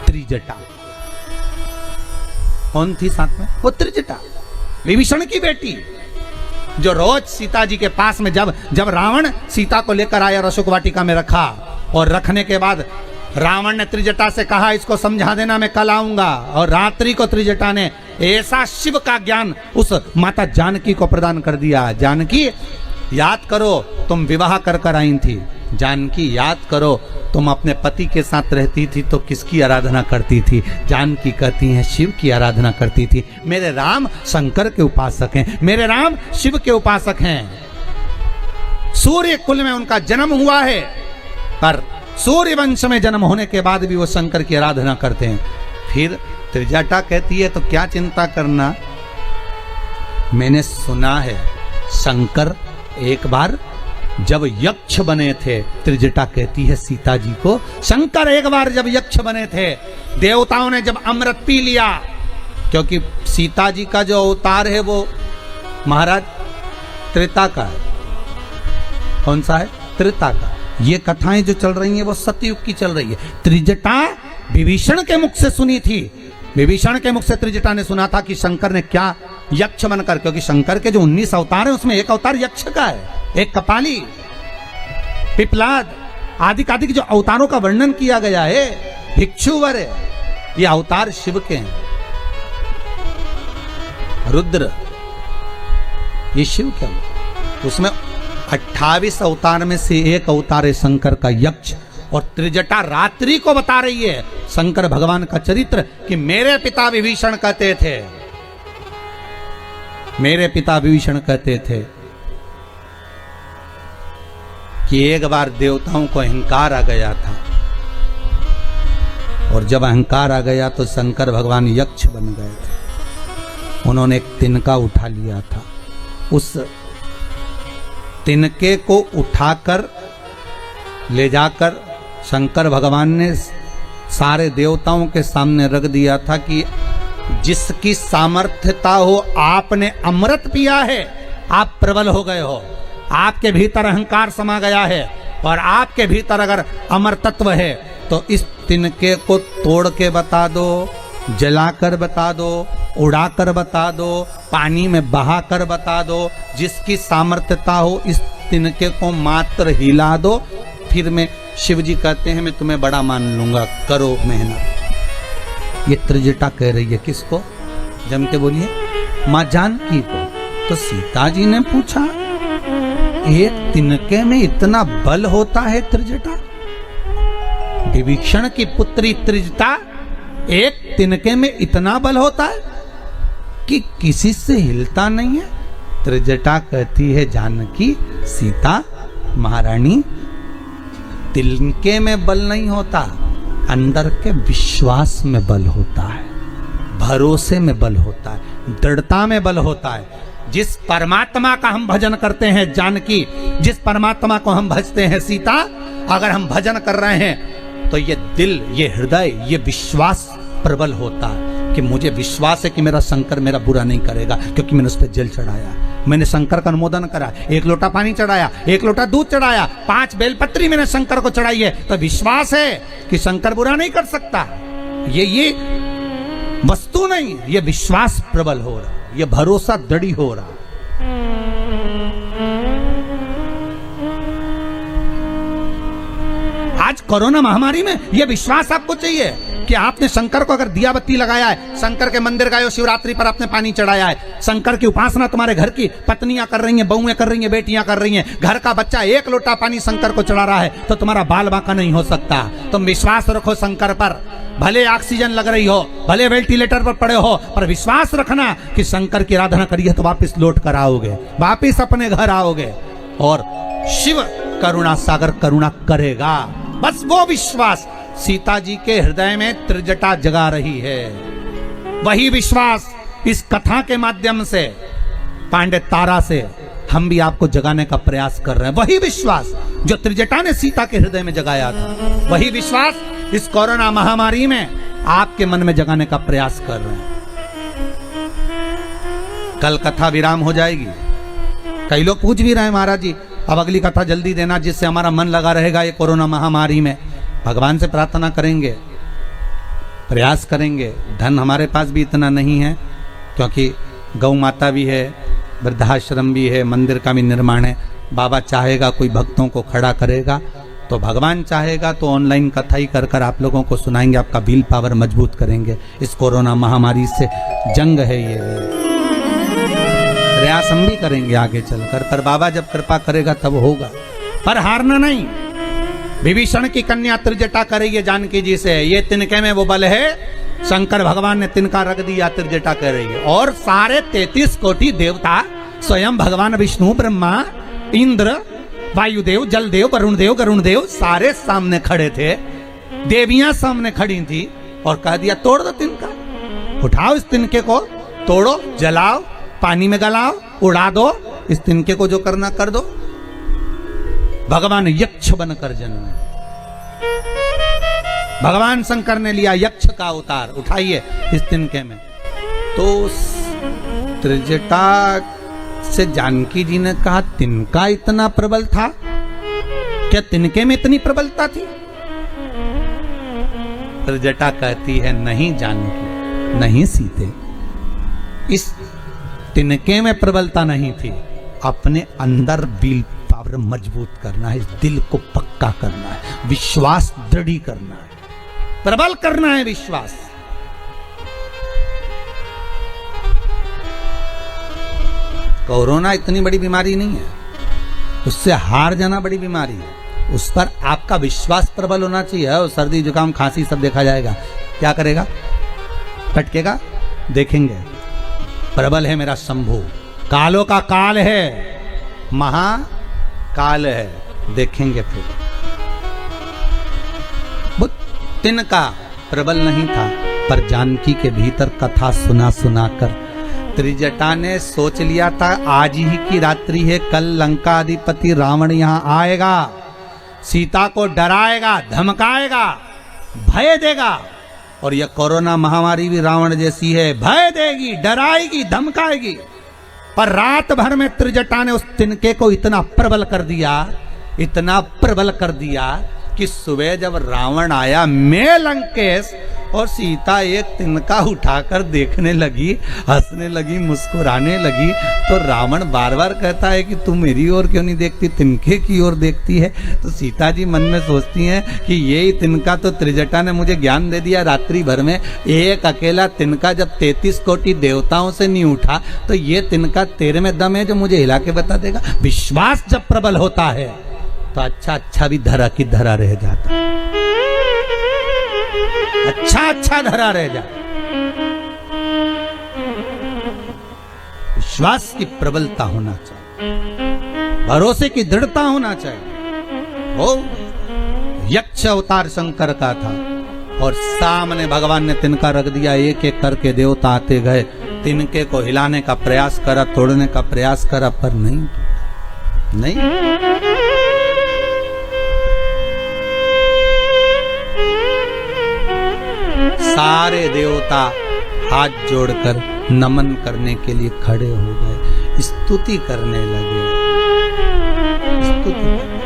त्रिजटा। कौन थी साथ में? वो त्रिजटा, विभीषण की बेटी, जो रोज सीता जी के पास में जब रावण सीता को लेकर आया, रसुक वाटिका में रखा, और रखने के बाद रावण ने त्रिजटा से कहा इसको समझा देना, मैं कल आऊंगा। और रात्रि को त्रिजटा ने ऐसा शिव का ज्ञान उस माता जानकी को प्रदान कर दिया। जानकी याद करो, तुम विवाह कर कर आई थी। जानकी याद करो, तुम अपने पति के साथ रहती थी तो किसकी आराधना करती थी? जानकी कहती हैं शिव की आराधना करती थी। मेरे राम शंकर के उपासक हैं, मेरे राम शिव के उपासक हैं। सूर्य कुल में उनका जन्म हुआ है, पर सूर्य वंश में जन्म होने के बाद भी वो शंकर की आराधना करते हैं। फिर त्रिजटा कहती है तो क्या चिंता करना, मैंने सुना है शंकर एक बार जब यक्ष बने थे, त्रिजटा कहती है सीता जी को, शंकर एक बार जब यक्ष बने थे, देवताओं ने जब अमृत पी लिया, क्योंकि सीता जी का जो अवतार है वो महाराज त्रेता का है। कौन सा है? त्रेता का। ये कथाएं जो चल रही हैं वो सतयुग की चल रही है। त्रिजटा विभीषण के मुख से सुनी थी, विभीषण के मुख से त्रिजटा ने सुना था कि शंकर ने क्या यक्ष बनकर, क्योंकि शंकर के जो 19 अवतार हैं उसमें एक अवतार यक्ष का है, एक कपाली, पिपलाद आदि जो अवतारों का वर्णन किया गया है, भिक्षुवर है, ये अवतार शिव के हैं। रुद्र ये शिव के हैं, उसमें 28 अवतार में से एक अवतार है शंकर का यक्ष। और त्रिजटा रात्रि को बता रही है शंकर भगवान का चरित्र कि मेरे पिता विभीषण कहते थे, मेरे पिता विभीषण कहते थे कि एक बार देवताओं को अहंकार आ गया था, और जब अहंकार आ गया तो शंकर भगवान यक्ष बन गए थे। उन्होंने एक तिनका उठा लिया था, उस तिनके को उठाकर ले जाकर शंकर भगवान ने सारे देवताओं के सामने रख दिया था कि जिसकी सामर्थ्यता हो, आपने अमृत पिया है, आप प्रबल हो गए हो, आपके भीतर अहंकार समा गया है, और आपके भीतर अगर अमर तत्व है तो इस तिनके को तोड़ के बता दो, जलाकर बता दो, उड़ाकर बता दो, पानी में बहाकर बता दो। जिसकी सामर्थ्यता हो इस तिनके को मात्र हिला दो, फिर मैं, शिव जी कहते हैं मैं तुम्हें बड़ा मान लूंगा, करो मेहनत। ये त्रिजटा कह रही है किसको? जम के बोलिए, मां जानकी को। तो सीता जी ने पूछा एक तिनके में इतना बल होता है त्रिजटा? विभीषण की पुत्री त्रिजटा, एक तिनके में इतना बल होता है कि किसी से हिलता नहीं है? त्रिजटा कहती है जानकी, सीता महारानी, तिनके में बल नहीं होता, अंदर के विश्वास में बल होता है, भरोसे में बल होता है, दृढ़ता में बल होता है। जिस परमात्मा का हम भजन करते हैं जानकी, जिस परमात्मा को हम भजते हैं सीता, अगर हम भजन कर रहे हैं तो ये दिल, ये हृदय, ये विश्वास प्रबल होता है कि मुझे विश्वास है कि मेरा शंकर मेरा बुरा नहीं करेगा, क्योंकि मैंने उस पर जल चढ़ाया, मैंने शंकर का अनुमोदन करा, 1 लोटा पानी चढ़ाया, 1 लोटा दूध चढ़ाया, 5 बेलपत्री मैंने शंकर को चढ़ाई है, तो विश्वास है कि शंकर बुरा नहीं कर सकता। ये वस्तु नहीं, ये विश्वास प्रबल हो रहा, ये भरोसा दृढ़ हो रहा। आज कोरोना महामारी में यह विश्वास आपको चाहिए कि आपने शंकर को अगर दिया बत्ती लगाया है, शंकर के मंदिर गए हो, शिवरात्रि पर आपने पानी चढ़ाया है, शंकर की उपासना तुम्हारे घर की पत्नियां कर रही हैं, बहुएं कर रही हैं, बेटियां कर रही हैं, घर का बच्चा 1 लोटा पानी शंकर को चढ़ा रहा है, तो तुम्हारा बाल बांका नहीं हो सकता। तुम विश्वास रखो शंकर पर, भले ऑक्सीजन लग रही हो, भले वेंटिलेटर पर पड़े हो, पर विश्वास रखना कि शंकर की आराधना करिए तो वापिस लौट कर आओगे, वापिस अपने घर आओगे, और शिव करुणा सागर करुणा करेगा। बस वो विश्वास सीता जी के हृदय में त्रिजटा जगा रही है। वही विश्वास इस कथा के माध्यम से, पांडे तारा से, हम भी आपको जगाने का प्रयास कर रहे हैं। वही विश्वास जो त्रिजटा ने सीता के हृदय में जगाया था, वही विश्वास इस कोरोना महामारी में आपके मन में जगाने का प्रयास कर रहे हैं। कल कथा विराम हो जाएगी। कई लोग पूछ भी रहे हैं महाराज जी अब अगली कथा जल्दी देना, जिससे हमारा मन लगा रहेगा ये कोरोना महामारी में। भगवान से प्रार्थना करेंगे, प्रयास करेंगे। धन हमारे पास भी इतना नहीं है, क्योंकि गौ माता भी है, वृद्धाश्रम भी है, मंदिर का भी निर्माण है। बाबा चाहेगा कोई भक्तों को खड़ा करेगा, तो भगवान चाहेगा तो ऑनलाइन कथा ही कर कर आप लोगों को सुनाएंगे, आपका विल पावर मजबूत करेंगे। इस कोरोना महामारी से जंग है, ये प्रयास हम भी करेंगे आगे चलकर, पर बाबा जब कृपा करेगा तब होगा। पर हारना नहीं, विभीषण की कन्या त्रिजटा कर रही है जानकी जी से, ये तिनके में वो बल है, शंकर भगवान ने तिनका रख दिया, त्रिजटा कर रही है। और सारे 33 कोटि देवता, स्वयं भगवान विष्णु, ब्रह्मा, इंद्र, वायुदेव, जलदेव, वरुण देव, गरुण देव, सारे सामने खड़े थे। देवियां सामने खड़ी थी और कह दिया तोड़ दो तिनका, उठाओ इस तिनके को, तोड़ो, जलाओ, पानी में गलाओ, उड़ा दो, इस तिनके को जो करना कर दो। भगवान यक्ष बनकर जन्मे। भगवान शंकर ने लिया यक्ष का अवतार, उठाइए इस तिनके में। तो त्रिजटा से जानकी जी ने कहा तिनका इतना प्रबल था क्या? तिनके में इतनी प्रबलता थी? त्रिजटा कहती है नहीं जानकी, नहीं सीते, इस तिनके में प्रबलता नहीं थी, अपने अंदर विल पावर मजबूत करना है, इस दिल को पक्का करना है, विश्वास दृढ़ करना है, प्रबल करना है विश्वास। कोरोना इतनी बड़ी बीमारी नहीं है, उससे हार जाना बड़ी बीमारी है, उस पर आपका विश्वास प्रबल होना चाहिए। और सर्दी जुकाम खांसी सब देखा जाएगा, क्या करेगा? कटकेगा, देखेंगे। प्रबल है मेरा शंभु, कालों का काल है, महाकाल है, देखेंगे फिर। वो तिनका प्रबल नहीं था, पर जानकी के भीतर कथा सुना सुना कर त्रिजटा ने सोच लिया था आज ही की रात्रि है, कल लंका अधिपति रावण यहां आएगा, सीता को डराएगा, धमकाएगा, भय देगा। और यह कोरोना महामारी भी रावण जैसी है, भय देगी, डराएगी, धमकाएगी। पर रात भर में त्रिजटा ने उस तिनके को इतना प्रबल कर दिया, इतना प्रबल कर दिया कि सुबह जब रावण आया मैं लंकेश, और सीता एक तिनका उठाकर देखने लगी, हंसने लगी, मुस्कुराने लगी, तो रावण बार बार कहता है कि तू मेरी ओर क्यों नहीं देखती, तिनके की ओर देखती है। तो सीता जी मन में सोचती हैं कि यही तिनका तो त्रिजटा ने मुझे ज्ञान दे दिया रात्रि भर में, एक अकेला तिनका जब 33 कोटि देवताओं से नहीं उठा, तो ये तिनका तेरे में दम है जो मुझे हिला के बता देगा। विश्वास जब प्रबल होता है तो अच्छा अच्छा भी धरा की धरा रह जाता, अच्छा अच्छा धरा रह जाता। विश्वास की प्रबलता होना चाहिए, भरोसे की दृढ़ता होना चाहिए। वो यक्ष अवतार शंकर का था और सामने भगवान ने तिनका रख दिया, एक एक करके देवता आते गए, तिनके को हिलाने का प्रयास करा, तोड़ने का प्रयास करा, पर नहीं नहीं। सारे देवता हाथ जोड़कर नमन करने के लिए खड़े हो गए, स्तुति करने लगे, स्तुति करने।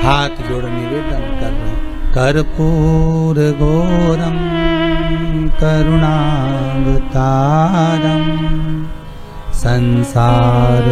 हाथ जोड़ निवेदन कर रहे, कर्पूर घोरम करुणावतारम संसार